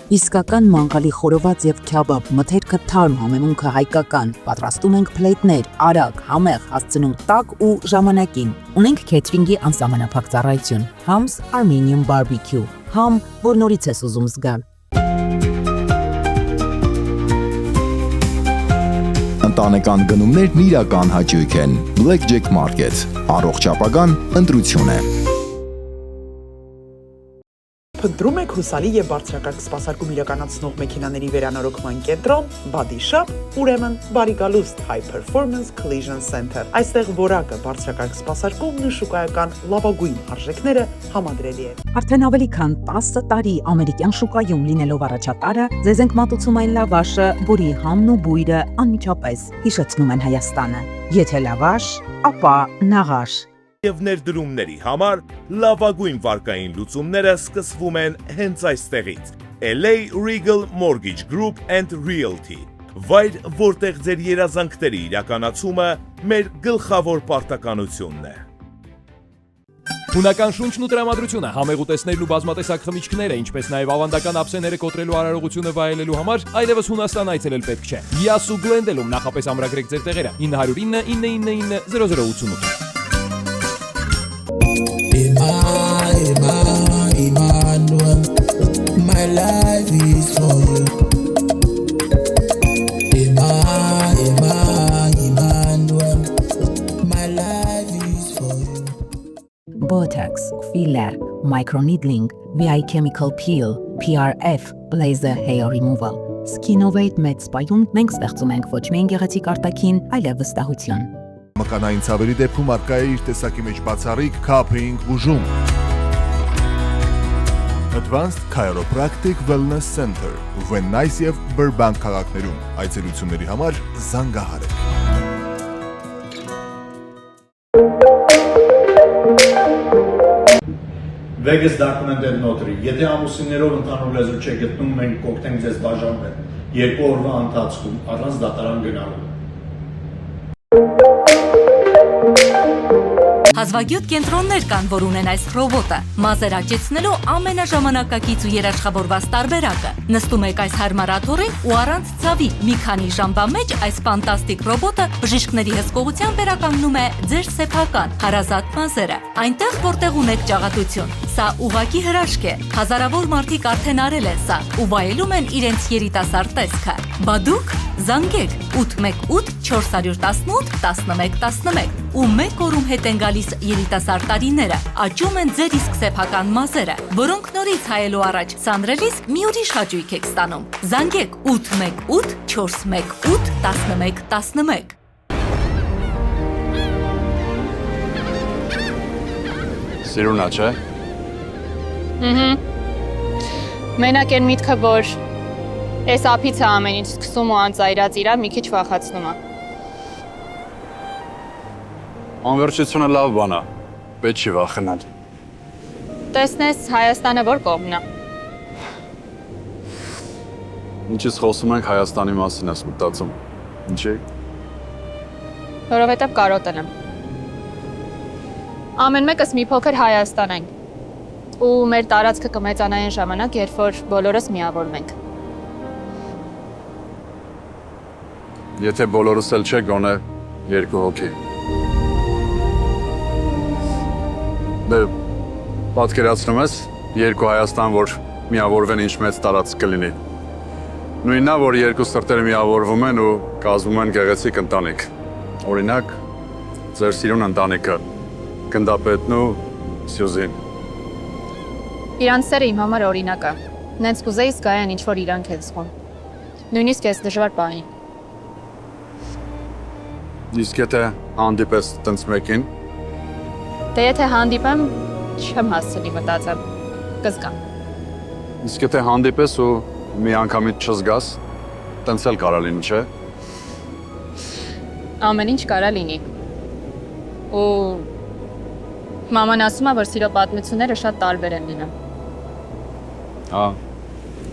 Իսկական մանգալի խորոված եւ քյաբաբ մթերքը թարմ համեմունքը հայկական։ Պատրաստում ենք փլեյթներ, արագ, համեղ, հասցնում տաք ու ժամանակին։ Ունենք քեթրինգի անսահմանափակ ծառայություն։ Ham's Armenian Barbecue։ Ham, որ նորից ես ուզում զգալ։ Ընտանեկան գնումներն իրական հաճույք են։ Blackjack Market։ Առողջ ապագան ընտրություն է։ Փնտրում եք հուսալի եւ բարձրակարգ սպասարկում իրականացնող մեքենաների վերանորոգման կենտրոն, Body Shop, ուրեմն բարի գալուստ High Performance Collision Center։ Այստեղ որակը, բարձրակարգ սպասարկումն ու շուկայական լավագույն արժեքները համադրելի են։ Արդեն ավելի քան 10 տարի ամերիկյան շուկայում լինելով առաջատարը, ձեզ ենք մատուցում այն լավաշը, որի համն ու բույրը անմիջապես հիշեցնում են Հայաստանը։ Եթե լավաշ, ապա նաղաշ։ Եվ ներդրումների համար լավագույն վարկային լուծումները սկսվում են հենց այստեղից։ LA Regal Mortgage Group and Realty։ Վայր, որտեղ ձեր երազանքների իրականացումը մեր գլխավոր պարտականությունն է։ Հունական շունչն ու տրամադրությունը, համեղ ուտեստներն ու բազմատեսակ խմիչքները, ինչպես նաև ավանդական ափսեները կոտրելու արարողությունը վայելելու համար, այլևս Հունաստան այցելել պետք չէ։ Յասու Գլենդելում նախապես ամրագրեք ձեր տեղերը 909 999 0088։ Emmanuel, my life is for you. Emmanuel, my life is for you. Botox, filler, microneedling, VI chemical peel, PRF, laser hair removal. Skinovate մեծ սպայում մենք ստեղծում ենք ոչ միայն գեղեցիկ արտաքին, այլև վստահություն։ Մկանային ցավերի դեպքում արկա է իր տեսակի մեջ բացառիկ Cupping բուժում։ Advanced Chiropractic Wellness Center, Venice եւ Burbank քաղաքներում։ Այցելությունների համար զանգահարեք։ Vegas documented notary։ Եթե ամուսիններով ընդհանուր լեզու չեք գտնում, մենք կօգնենք ձեզ բաժանվել 2 օրվա ընթացքում առանց դատարան գնալու։ Հազվագյուտ կենտրոններ կան, որ ունեն այս ռոբոտը։ Մազեր աճեցնելու ամենաժամանակակից ու երաշխավորված տարբերակը։ Նստում եք այս հարմար աթոռին ու առանց ցավի մի քանի ժամվա մեջ այս ֆանտաստիկ ռոբոտը բժիշկների հսկողությամբ վերականգնում է ձեր սեփական հարազատ մազերը։ Այնտեղ, որտեղ ունեք ճաղատություն։ Սա ուղղակի հրաշք է։ Հազարավոր մարդիկ արդեն արել են սա ու վայելում են իրենց երիտասարդ տեսքը։ Բա դուք զանգեք 818 418 1111 ու մեկ օրում հետ են գալիս երիտասարդ տարիները, աճում են ձեր իսկ սեփական մազերը, որոնք նորից հայելու առաջ սանրելիս մի ուրիշ հաճույք եք ստանում։ Զանգեք 818 418 1111։ Սիրունա չէ։ Մենակ են միտքը, որ այս ափից է ամեն ինչ սկսում ու անծայրած իրար մի քիչ վախացնում է։ Անվերջությունը լավ բան է, պետք չի վախենալ։ Տեսնես Հայաստանը որ կողմն է։ Ինչից խոսում ենք Հայաստանի մասին ես մտածում։ Ինչի՞։ Որովհետև կարոտել եմ։ Ամեն մեկս մի փոքր Հայաստան ենք։ Ու մեր տարածքը կմեծանա այն ժամանակ, երբ որ բոլորս միավորվենք։ Եթե բոլորս էլ չեք գոնե երկու հոգի։ Դե պատկերացնում ես երկու Հայաստան, որ միավորվեն ինչ մեծ տարածք կլինի։ Նույնն է, որ երկու սրտերը միավորվում են ու կազմում են գեղեցիկ ընտանիք։ Օրինակ, ձեր սիրուն ընտանիքը, գնդապետն ու Սյուզին։ Իրանց սերը իմ համար օրինակ է։ Նենց կուզեի զգայան ինչ որ իրանք են զգում։ Նույնիսկ ես դժվար պահին։ Իսկ եթե հանդիպես տենց մեկին։ Դե եթե հանդիպեմ, չեմ հասցնի մտածեմ, կզգամ։ Իսկ եթե հանդիպես ու մի անգամից չզգաս, տենց էլ կարա լինի, չէ։ Ամեն ինչ կարա լինի։ Ու մաման ասում է, որ սիրո պատմությունները շատ տարբեր են լինում։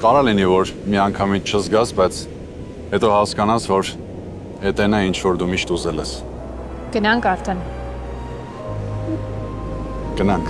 Կարա լինի, որ մի անգամից չզգաս, բայց հետո հասկանաս, որ հետենա ինչ որ դու միշտ ուզել ես։ Գնանք արդեն։ Գնանք։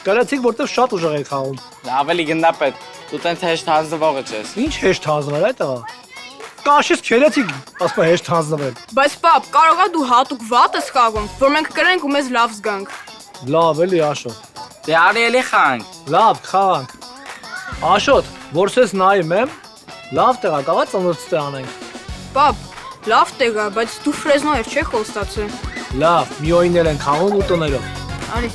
Կրեցիք, որտեղ շատ ուժեղ եք խաղում։ Ավելի գնդապետ, դու տենց հեշտ հանձնվողը չես։ Ինչ հեշտ հանձնվել այդ աղա։ Կաշից քերեցիք, ասում է հեշտ հանձնվել։ Բայց պապ, կարողա դու հատուկ վատ ես խաղում, որ մենք կրենք ու մեզ լավ զգանք։ Լավ էլի Աշոտ։ Դե արի էլի խաղանք։ Լավ, խաղանք։ Աշոտ, որսես նայում եմ, լավ տեղ ա, կարա ծնոտստե անենք։ Պապ, լավ տեղ ա, բայց դու Ֆրեզնոյեր չեք խոստացել։ Լավ, մի օիներ են խաղում ու տներով։ Արի։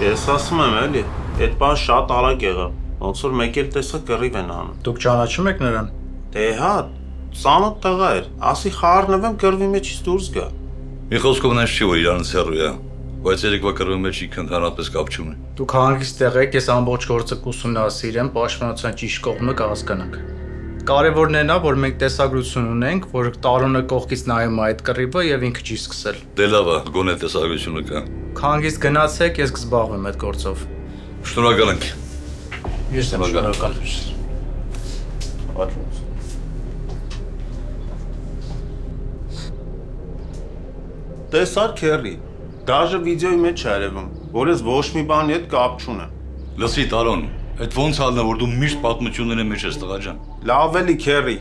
Ես ասում եմ էլի, այդ բան շատ արագ եղավ, ոնց որ մեկ էլ տեսա կռիվ են անում։ Դուք ճանաչում եք նրան։ Դե հա, ծանոթ տղա էր, ասի խառնվեմ կռվի մեջից դուրս գա։ Մի խոսքով նենց չի, որ իրանից հեռու է, բայց երեկվա կռվի մեջ ինքը ընդհանրապես կապ չունի։ Դուք հանգիստ եղեք, ես ամբողջ գործը կուսումնասիրեմ, պաշտպանության ճիշտ կողմը կհասկանանք։ Կարևորն այն է, որ մենք տեսագրություն ունենք, որ Տարոնը կողքից նայում է այդ կռիվը եւ ինքը չի սկսել։ Դե լավ է, գոնե տեսագրությունը կա։ Հանգիստ գնացեք, ես կզբաղվեմ այդ գործով։ Շնորհակալ ենք։ Ես եմ շնորհակալ։ Տեսար քերի, դաժե վիդեոյի մեջ է երևում, որ ես ոչ մի բանի հետ կապ չունեմ։ Լսի Տարոն, այդ ոնց հալն է, որ դու միշտ պատմությունների մեջ ես տղա ջան։ Լավ էլի քերի,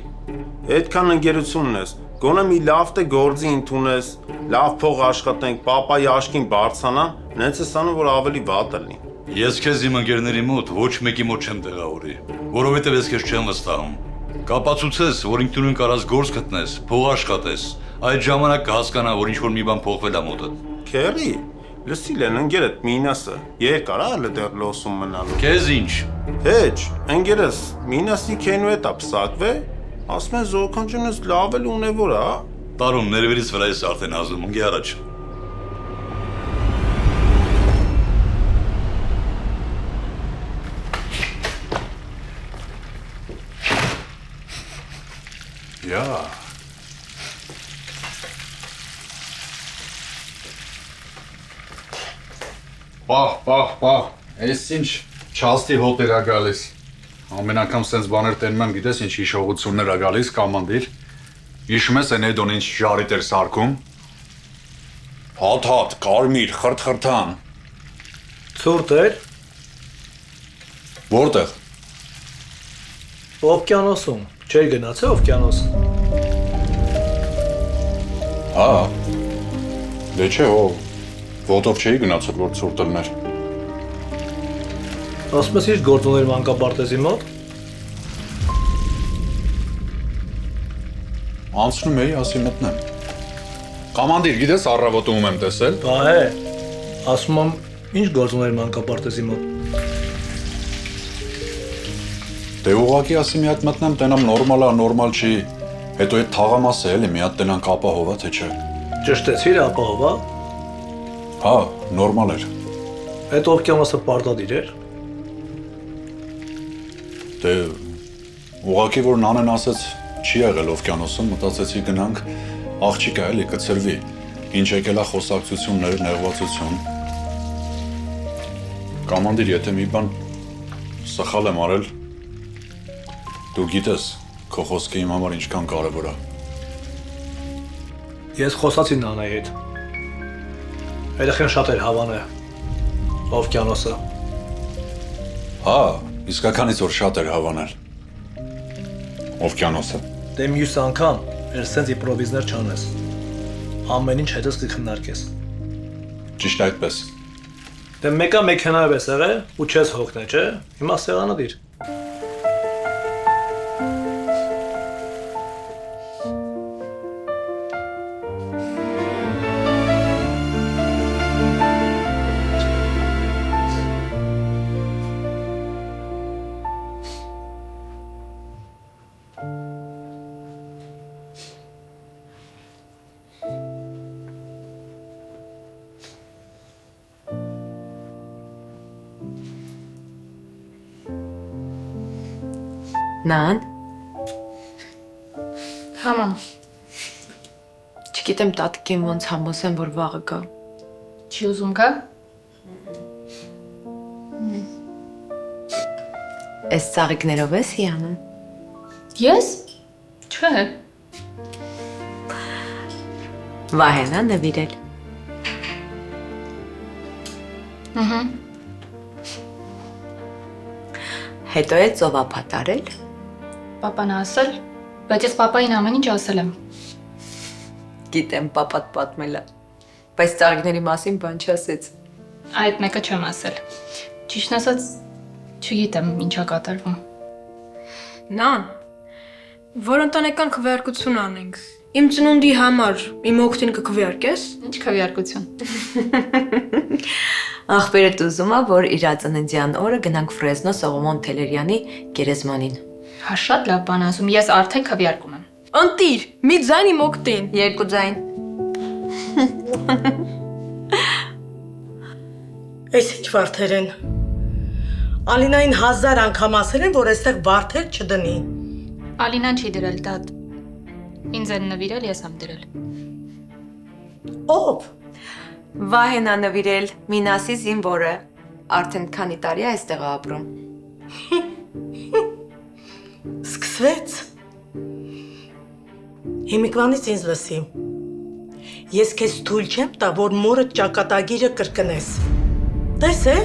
այդքան ընկերություն ունես, գոնե մի լավ տե գործի ընդունես, լավ փող աշխատենք, պապայի աշկին բարձանա, նենց ես անում, որ ավելի վատ լինի։ Ես քեզ իմ ընկերների մոտ ոչ մեկի մոտ չեմ տեղավորի, որովհետև ես քեզ չեմ վստահում։ Կապացուցես, որ ինքնուրույն կարած գործ գտնես, փող աշխատես, այդ ժամանակ կհասկանա, որ ինչ-որ մի բան փոխվել է մոտդ։ Քերի, լսիլ են ընկերդ Մինասը, երկար ա դեռ լոսում մնալու։ Քեզ ինչ։ Հեչ, ընկերս Մինասի քենու հետ ա փսակվե, ասում են զոքանջունս լավ էլ ունևոր ա։ Տարում ներվերից վրա ես արդեն ազում, ընկի առաջ։ Yeah. Պահ, այս ինչ չաստի հոտ էր գալիս։ Ամեն անգամ սենց բաներ տենում եմ, գիտես ինչ հիշողություններ ա գալիս, կամանդիր։ Հիշում ես այն Էդոն ինչ ժարիտ էր սարքում։ Հատ, կարմիր, խրթխրթան։ Ցուրտ էր։ Որտեղ։ Օվկիանոսում, չէր գնացել օվկիանոս։ Հա։ Դե չէ, ոտով չէի գնացել, որ ցուրտ ելներ։ Ասում ես ինչ գործ ուներ մանկապարտեզի մոտ։ Անցնում էի, ասի մտնեմ։ Կամանդիր, գիտես առավոտում եմ տեսել։ Բա է, ասում եմ ինչ գործ ուներ մանկապարտեզի մոտ։ Դե ուղղակի ասի մի հատ մտնեմ, տենամ նորմալ ա, նորմալ չի, հետո այդ թաղամասը էլի մի հատ տենանք ապահովա, թե չէ։ Ճշտեցիր ապահովա։ Հա, նորմալ էր։ Այդ օվկիանոսը պարտադիր էր։ Դե ուղղակի որ նանեն ասեց չի եղել օվկիանոսում, մտածեցի գնանք աղջիկա էլի կծրվի։ Ինչ եկել ա խոսակցություններ, նեղվածություն։ Կամանդիր, եթե մի բան սխալ եմ արել, դու գիտես, քո խոսքը իմ համար ինչքան կարևոր է։ Ես խոսացի նանայի հետ։ Երեխան շատ էր հավանել օվկիանոսը։ Հա, իսկականից որ շատ էր հավանել։ Օվկիանոսը։ Դե մյուս անգամ էր սենց իմպրովիզներ չանես։ Ամեն ինչ հետս կքննարկես։ Ճիշտ այդպես։ Դե մեկը մեքենայով ես եղել ու չես հոգնել, չէ՞։ Հիմա սեղանը դիր։ Նան։ Համա։ Չգիտեմ տատիկին ոնց համոզեմ, որ վաղը գա։ Չի ուզում գա։ Այս ծաղիկներով ես հիանում։ Ես։ Չէ։ Վահենա նվիրել։ Ահա։ Հետո է ծովափատարել։ Պապան ասել, բայց ես պապային ամեն ինչ ասել եմ։ Գիտեմ, պապատ պատմել է, բայց ծաղիկների մասին բան չասեց։ Այդ մեկը չեմ ասել։ Ճիշտն ասած, չգիտեմ ինչա կատարվում։ Նան, որ ընտանեկան քվեարկություն անենք։ Իմ ծնունդի համար իմ օգտին կքվեարկես։ Ինչ քվեարկություն։ Ախպերդ ուզում է, որ իր ծննդյան օրը գնանք Ֆրեզնո Սողոմոն Թելերյանի գերեզմանին։ Հա շատ լավ բան ասում, ես արդեն քվեարկում եմ։ Ընտիր, մի ձայն իմ օգտին։ Երկու ձայն։ Այս ինչ վարդեր են։ Ալինային 1000 անգամ ասել են, որ այստեղ վարդեր չդնի։ Ալինան չի դրել տատ։ Ինձ են նվիրել, ես եմ դրել։ Ով։ Վահենա նվիրել, Մինասի զինվորը, արդեն քանի տարի է այստեղ ապրում։ Սկսվեց։ Հիմիկվանից ինձ լսի։ Ես քեզ թույլ չեմ տա, որ մորը ճակատագիրը կրկնես։ Տես է։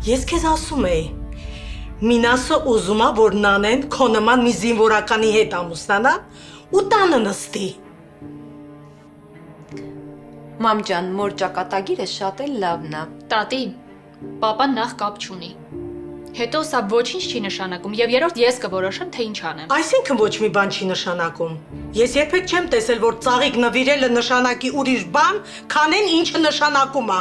Ես քեզ ասում էի։ Մինասը ուզում է, որ նանեն քո նման մի զինվորականի հետ ամուսնանա ու տանը նստի։ Մամ ջան, մոր ճակատագիրը շատ էլ լավն է։ Տատի, պապան նախ կապ չունի։ Հետո սա ոչինչ չի նշանակում եւ երրորդ ես կորոշեմ, թե ինչ անեմ։ Այսինքն ոչ մի բան չի նշանակում։ Ես երբեք չեմ տեսել, որ ծաղիկ նվիրելը նշանակի ուրիշ բան, քան այն ինչը նշանակում է։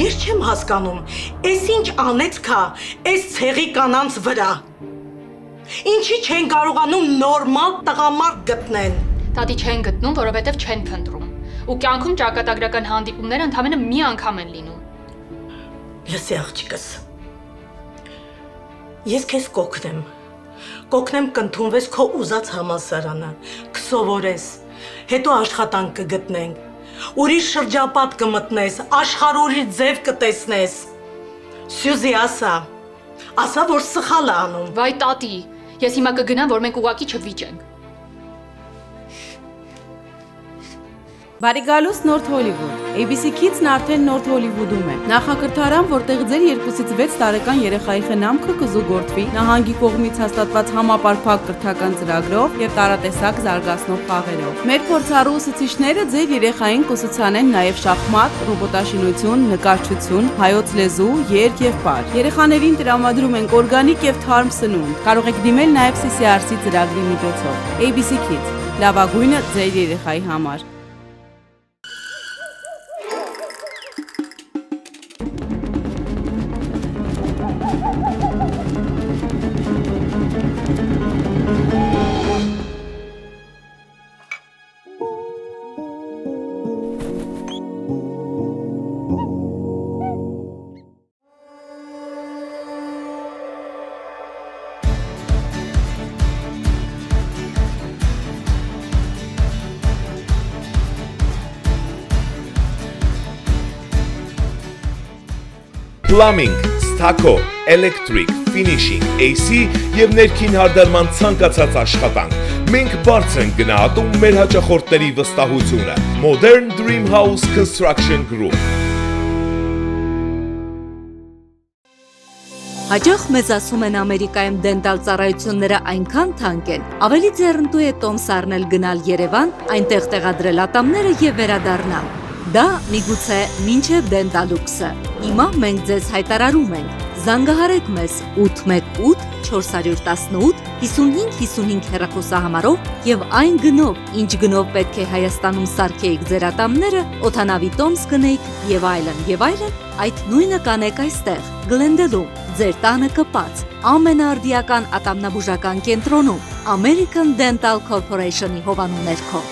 Ես չեմ հասկանում, այս ինչ անեծք է, այս ցեղի կանանց վրա։ Ինչի չեն կարողանում նորմալ տղամարդ գտնեն։ Տատի չեն գտնում, որովհետեւ չեն փնտրում։ Ու կյանքում ճակատագրական հանդիպումները ընդամենը մի անգամ են լինում։ Լսի աղջիկս։ Ես քեզ կօգնեմ։ Կօգնեմ կընդունվես քո ուզած համալսարանը, կսովորես, հետո աշխատանք կգտնենք։ ուրիշ շրջապատ կմտնես, աշխարհ ուրիշ ձև կտեսնես։ Սյուզի ասա, որ սխալ է անում։ Վայ տատի, ես հիմա կգնամ, որ մենք ուղակի չվիճենք։ Բարի գալուս Նորթ Հոլիվուդ։ ABC Kids-ն արդեն Նորթ Հոլիվուդում է։ Նախակրթարան, որտեղ ձեր 2-ից 6 տարեկան երեխայի խնամքը կզուգորդվի նահանգի կողմից հաստատված համապարփակ կրթական ծրագրով եւ տարատեսակ զարգացնող խաղերով։ Մեր փորձառու ուսուցիչները ձեր երեխային կուսուցանեն նաեւ շախմատ, ռոբոտաշինություն, նկարչություն, հայոց լեզու, երգ եւ պար։ Երեխաներին տրամադրում ենք օրգանիկ եւ թարմ սնունդ։ Կարող եք դիմել նաեւ CCRC ծրագրի միջոցով։ ABC Kids՝ լավագույնը ձեր երեխայի համար։ Plumbing, Stucco, Electric, Finishing, AC եւ ներքին հարդարման ցանկացած աշխատանք։ Մենք բարձր ենք գնահատում մեր հաճախորդների վստահությունը։ Modern Dream House Construction Group։ Հաճախ մեզ ասում են Ամերիկայում դենտալ ծառայությունները այնքան թանկ են, ավելի ձեռնտու է տոմս առնել գնալ Երևան, այնտեղ տեղադրել ատամները եւ վերադառնալ։ Դա միգուցե մինչև դենտալուքսը։ Հիմա մենք ձեզ հայտարարում ենք, զանգահարեք մեզ 818 418 5555 հեռախոսահամարով եւ այն գնով, ինչ գնով պետք է Հայաստանում սարքեիք ձեր ատամները, օդանավի տոմս գնեիք եւ այլն, այդ նույնը կանեք այստեղ, Գլենդելում, ձեր տանը կպած, ամենաարդիական ատամնաբուժական կենտրոնում, American Dental Corporation-ի հովանու ներքո։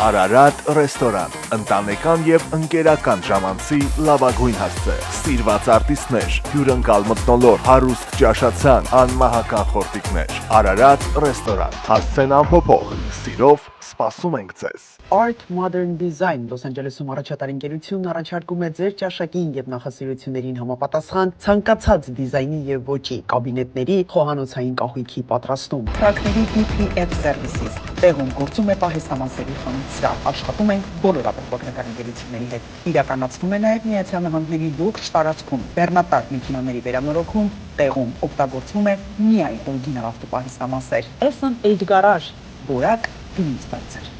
Արարատ ռեստորան, ընտանեկան եւ ընկերական ժամանցի լավագույն հասցե, սիրված արտիստներ, հյուրընկալ մթնոլորտ, հարուստ ճաշացան, անմահական խորտիկներ։ Արարատ ռեստորան, հասցեն անփոփոխ, սիրով սպասում ենք ձեզ։ Art Modern Design Los Angeles-ում առաջատար ընկերությունն առաջարկում է ձեր ճաշակին եւ նախասիրություններին համապատասխան ցանկացած դիզայնի եւ ոճի կաբինետների, խոհանոցային կահույքի պատրաստում։ Թրակների DPF Services տեղում գործում է պահեստամասերի խանութ։ Աշխատում ենք բոլոր ապօրինական ընկերությունների հետ։ Իրականացվում է նաեւ Միացյալ Նահանգների լուրջ տարածքում բեռնատար մեքենաների վերանորոգում, տեղում օգտագործվում է միայն օրիգինալ ավտոպահեստամասեր։ S&H Garage, որակ ինստանցեր։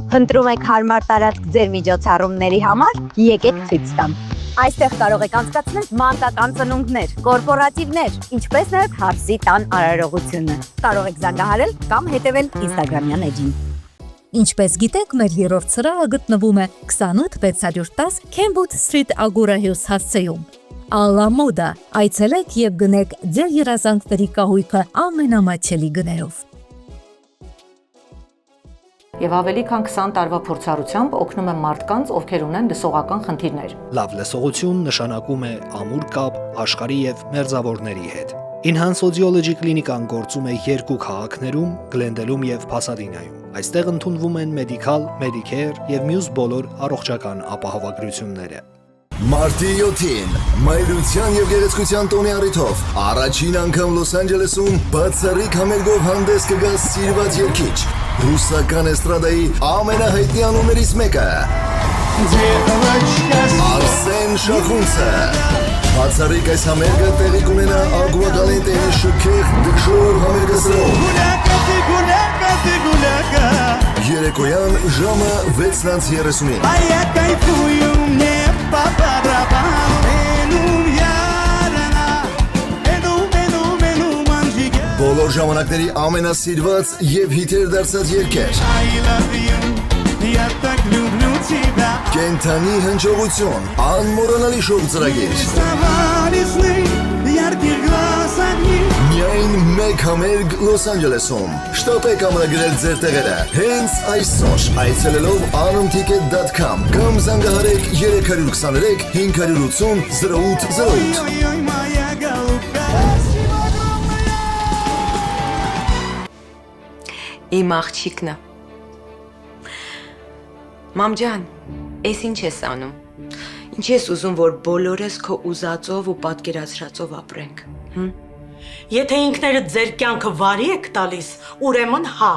Խնդրում եք հարմար տարածք ձեր միջոցառումների համար, եկեք ցույց տամ։ Այստեղ կարող եք անցկացնել մանկական ծնունդներ, կորպորատիվներ, ինչպես նաև հարսի տան արարողությունը։ Կարող եք զանգահարել կամ հետևել Instagram-յան էջին։ Ինչպես գիտեք, մեր երրորդ սրահը գտնվում է 28610 Kenwood Street Agora Hills հասցեում։ Alla Moda, այցելեք եւ գնեք ձեր երազանքների կահույքը ամենամատչելի գներով։ Եվ ավելի քան 20 տարվա փորձառությամբ օգնում եմ մարդկանց, ովքեր ունեն լսողական խնդիրներ։ Լավ լսողություն նշանակում է ամուր կապ աշխարհի եւ մերձավորների հետ։ Enhance Audiology կլինիկան գործում է 2 քաղաքներում՝ Գլենդելում եւ Փասադինայում։ Այստեղ ընդունվում են մեդիկալ, մեդիկեյր եւ մյուս բոլոր առողջական ապահովագրությունները։ Մարտի 7-ին մայրության եւ գեղեցկության տոնի առիթով առաջին անգամ Լոս Անջելեսում բացառիկ համերգով հանդես կգա սիրված երգիչ, ռուսական էստրադայի ամենահայտնի անուններից մեկը Արսեն Շախունցը։ Բացառիկ այս համերգը տեղի կունենա Ագուադալենտեի շքեղ դժոր համերգասրահում։ Երեկոյան ժամը 6:30-ին։ Բոլոր ժամանակների ամենասիրված եւ հիթեր դարձած երգեր։ Կենթանի հնչողություն, անմոռանալի շոու ծրագիր։ Միայն մեկ համերգ Լոս Անջելեսում։ Շտապեք ամրագրել ձեր տեղերը հենց այսօր այցելելով anumticket.com կամ զանգահարեք 323 580 0808։ Իմ աղջիկն է։ Մամ ջան, ես ինչ ես անում։ Ինչ ես ուզում, որ բոլորս քո ուզածով ու պատկերացրածով ապրենք։ Եթե ինքներդ ձեր կյանքը վարի եք տալիս, ուրեմն հա։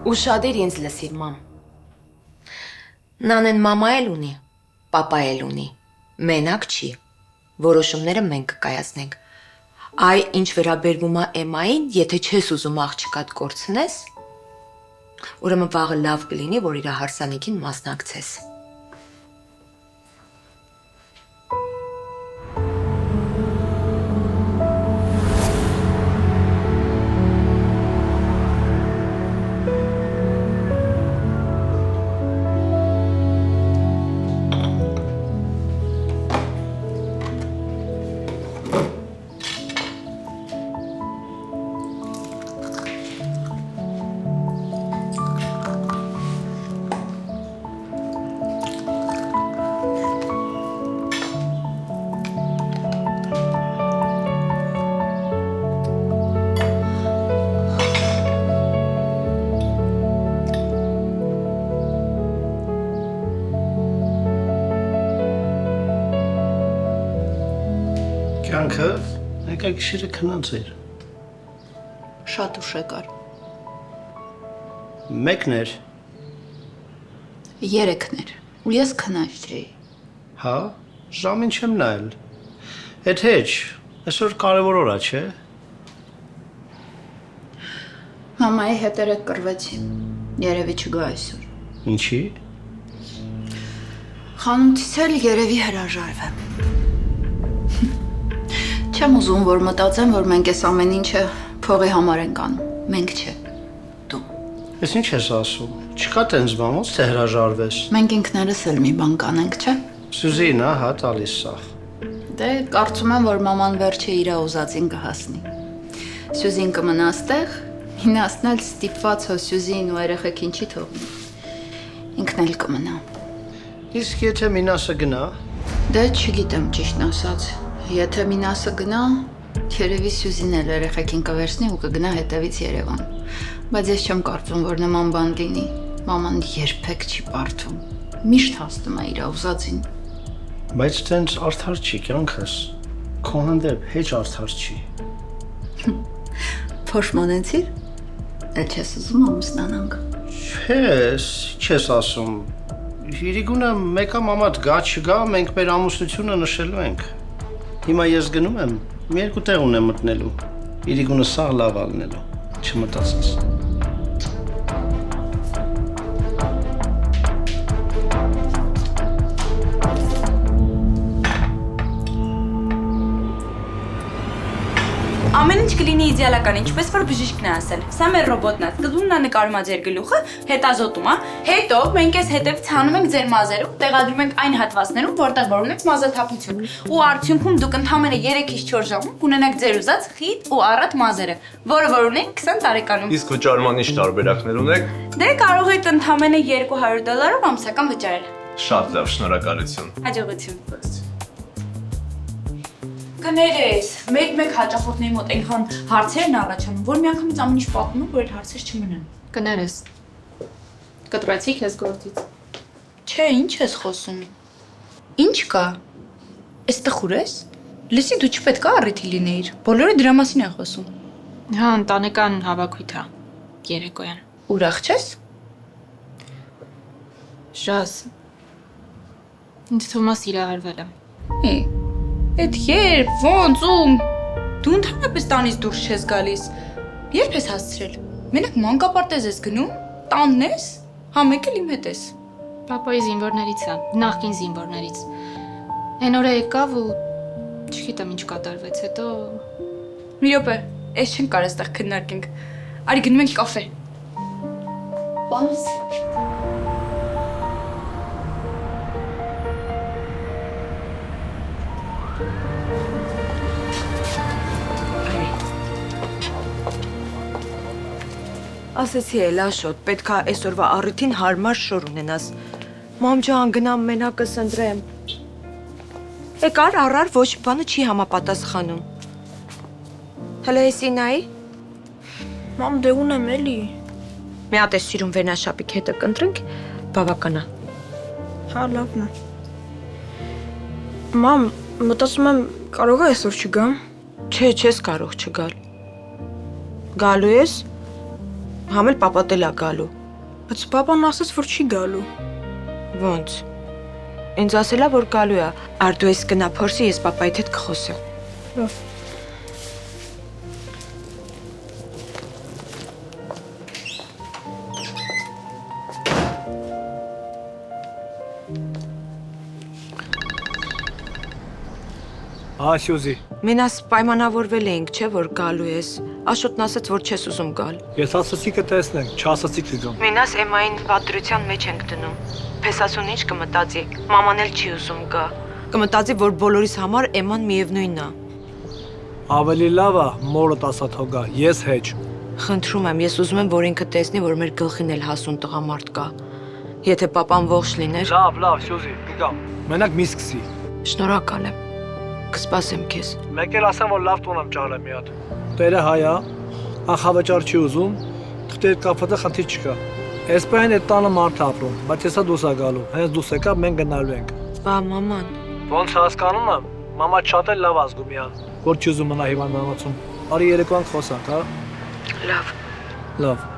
Ուշադիր ինձ լսիր, մամ։ Նանեն մամա էլ ունի, պապա էլ ունի, մենակ չի, որոշումները մենք կկայացնենք։ Այ ինչ վերաբերվում է Էմային, եթե չես ուզում աղջկատ կորցնես, ուրեմն վաղը լավ կլինի, որ իր հարսանիքին մասնակցես։ Կյանքը եկա գիշերը քնած էր։ Շատ ուշ եկար։ Մեկն էր։ Երեքն էր։ Ու ես քնած չէի։ Հա, ժամին չեմ նայել։ Էդ հեչ, այսօր կարևոր օր է, չէ։ Մամայի հետ երեկ կռվեցի։ Երևի չգա այսօր։ Ինչի։ Խանութից էլ երևի հրաժարվեմ։ Չեմ ուզում, որ մտածեմ, որ մենք այս ամեն ինչը փողի համար ենք անում, մենք չէ, դու։ Ես ինչ ես ասում, չկա տենց բան, ոնց թե հրաժարվես։ Մենք ինքներս էլ մի բան կանենք, չէ։ Սյուզին, հա, տալիս սաղ։ Դե կարծում եմ, որ մաման վերջը իր ուզածին կհասնի։ Սյուզին կմնա ստեղ, Մինասն էլ ստիպված հո Սյուզին ու երեխեքին չի թողնի։ Ինքն էլ կմնա։ Իսկ եթե Մինասը գնա։ Դե չգիտեմ ճիշտն ասած։ Եթե Մինասը գնա, երևի Սյուզին էլ երեխեքին կվերցնի ու կգնա հետևից Երևան։ Բայց ես չեմ կարծում, որ նման բան լինի։ Մաման երբեք չի բարդում։ Միշտ հասնում է իր ուզածին։ Բայց տենց արդար չի կյանքս։ Քո հանդեպ հեչ արդար չի։ Փոշմանեցիր։ Էլ չես ուզում ամուսնանանք։ Չէ, չես ասում։ Իրիկունը մեկա մամատ գա չգա, մենք մեր ամուսնությունը նշելու ենք։ Հիմա ես գնում եմ, մի երկու տեղ ունեմ մտնելու, իրիկունը սաղ լավ ալնելու, չմտածես։ Ամեն ինչ կլինի իդեալական, ինչպես որ բժիշկն է ասել։ Սա մեր ռոբոտն է, սկզբում նա նկարում է ձեր գլուխը, հետազոտում է, հետո մենք այս հետևից հանում ենք ձեր մազերը ու տեղադրում ենք այն հատվածներում, որտեղ որ ունեք մազաթափություն։ Ու արդյունքում դուք ընդամենը 3-ից 4 ժամում կունենաք ձեր ուզած խիտ ու առատ մազերը, որը որ ունենք 20 տարեկանում։ Իսկ վճարման ինչ տարբերակներ ունեք։ Դե կարող եք ընդամենը $200 ամսական վճարել։ Շատ լավ, շնորհակալություն։ Հաջողություն։ Կներես, մեկ հաճախորդների մոտ այնքան հարցեր են առաջանում, որ միանգամից ամեն ինչ պատմում են, որ այդ հարցեր չմնան։ Կներես։ Կտրեցի քեզ գործից։ Չէ, ինչ ես խոսում։ Ինչ կա։ Էս տխուր ես։ Լսի, դու չպետք է առիթի լինեիր։ Բոլորը դրա մասին են խոսում։ Հա, ընտանեկան հավաքույթ է։ Երեկոյան։ Ուրախ չես։ Ժաս։ Ինձ թվում է սիրահարվել եմ։ Էդ երբ, ոնց, ում։ Դու ընդհանրապես տանից դուրս չես գալիս։ Երբ ես հասցրել։ Մենակ մանկապարտեզ ես գնում, տանն ես, հա մեկ էլ իմ հետ ես։ Պապայի զինվորներից է, նախկին զինվորներից։ Այն օրը եկավ ու չգիտեմ ինչ կատարվեց, հետո Մի րոպե, ես չենք կարող այստեղ քննարկենք։ Արի գնում ենք կաֆե։ Պարզ։ Ասեցի էլ աշոտ, պետքա այսօրվա առիթին հարմար շոր ունենաս։ Մամ ջան, գնամ մենակս ընտրեմ։ Եկար առար ոչ բանը չի համապատասխանում։ Հələ էսի նայի։ Մամ, դե ունեմ էլի։ Մի հատ է սիրուն վերնաշապիկ հետը կընտրենք, բավականա։ Հա, լավն է։ Մամ, մտածում եմ կարող է այսօր չգամ։ Չէ, չես կարող չգալ։ Գալու ես։ Համ էլ պապա տելա գալու։ Բայց պապան ասաց, որ չի գալու։ Ոնց։ Ինձ ասելա, որ գալու է։ Արդու ես գնա փորձի, ես պապայի հետ կխոսեմ։ Լավ։ Սյուզի։ Մենաս պայմանավորվել էինք, չէ, որ գալու ես։ Աշոտն ասաց, որ չես ուզում գալ։ Ես ասացի կտեսնենք, չասացի կգամ։ Մենաս Էմային վատրության մեջ ենք դնում։ Փեսասուն ինչ կմտածի։ Մաման էլ չի ուզում գա։ Կմտածի, որ բոլորիս համար Էման միևնույնն է։ Ավելի լավ է մորդ ասա թողա, ես հեչ։ Խնդրում եմ, ես ուզում եմ, որ ինքը տեսնի, որ մեր գլխին էլ հասուն տղամարդ կա։ Եթե papan ողջ լիներ։ Լավ, Սյուզի, կգամ։ Մենակ մի սկսի։ Շնորհակալ եմ։ Կսպասեմ քեզ։ Մեկ էլ ասեմ, որ լավ տուն եմ ճարել մի հատ։ Տերը հայա, անխավճար չի ուզում, թղթեր կապվածը խնդիր չկա։ Էսպայն այդ տանը մարդ ապրում, բայց հեսա դուս է գալու, հենց դուս եկա մենք գնալու ենք։ Բա մաման։ Ոնց հասկանում եմ, մամա շատ էլ լավ ազգում յա, որ չի ուզում մնա հիվանդանոցում։ Արի երեկոյան խոսանք, հա։ Լավ։ Լավ։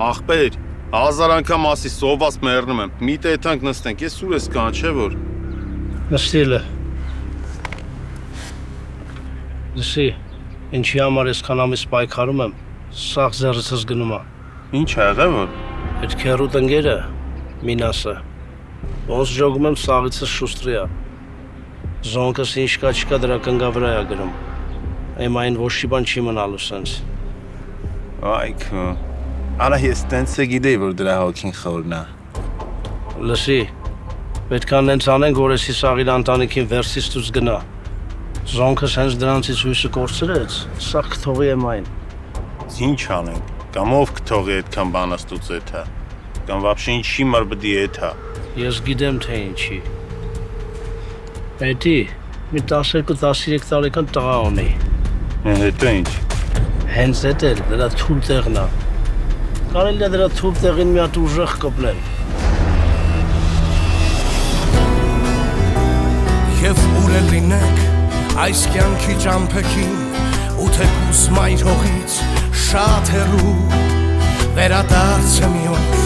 Ախպեր, 1000 անգամ ասի սոված մեռնում եմ։ Մի տեթանք նստենք, ես սուր ես կան, չէ որ։ Նստիլը։ Լսի, ինչի համար այսքան ամիս պայքարում եմ, սաղ ձեռիցս գնում է։ Ինչ ա եղել որ։ Այդ քերուտ ընկերը, Մինասը։ Ոնց ջոգում եմ սաղիցս շուստրի է։ Զոնքս ինչ կա չկա դրա կնգա վրա է գրում։ Էմային ոչ մի բան չի մնալու սենց։ Այ Արա ես տենց է գիտեի, որ դրա հոգին խորն է։ Լսի, պետք է նենց անենք, որ էսի սաղիր անտանիքին վերսից դուց գնա։ Զոնքս հենց դրանցից հույսը կորցրեց, սաղ կթողի եմ այն։ Ինչ անենք, կամ ով կթողի այդքան բանաստուց էթա, կամ վաբշե ինչի մարբդի էթա։ Ես գիտեմ, թե ինչի։ Պետի, մի 12-13 տարեկան տղա ունի։ Հետո ինչ։ Հենց էդ էլ, դրա թուլ տեղն է։ Կարելի է դրա թուլ տեղին մի հատ ուժեղ կպնել։ Եվ ուր էլ լինեք այս կյանքի ճամփեքին ու թեկուզ մայր հողից շատ հեռու վերադարձը մի օր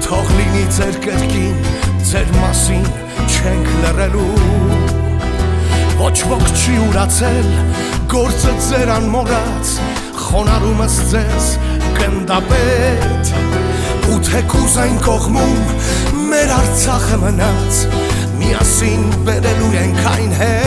թող լինի ձեր կրկին ձեր մասին չենք լռելու ոչ ոք չի ուրացել գործը ձեր անմոռաց խոնարհումս ձեզ գնդապետ ու թեկուզ այն կողմում մեր Արցախը մնաց միասին բերելու ենք այն հետ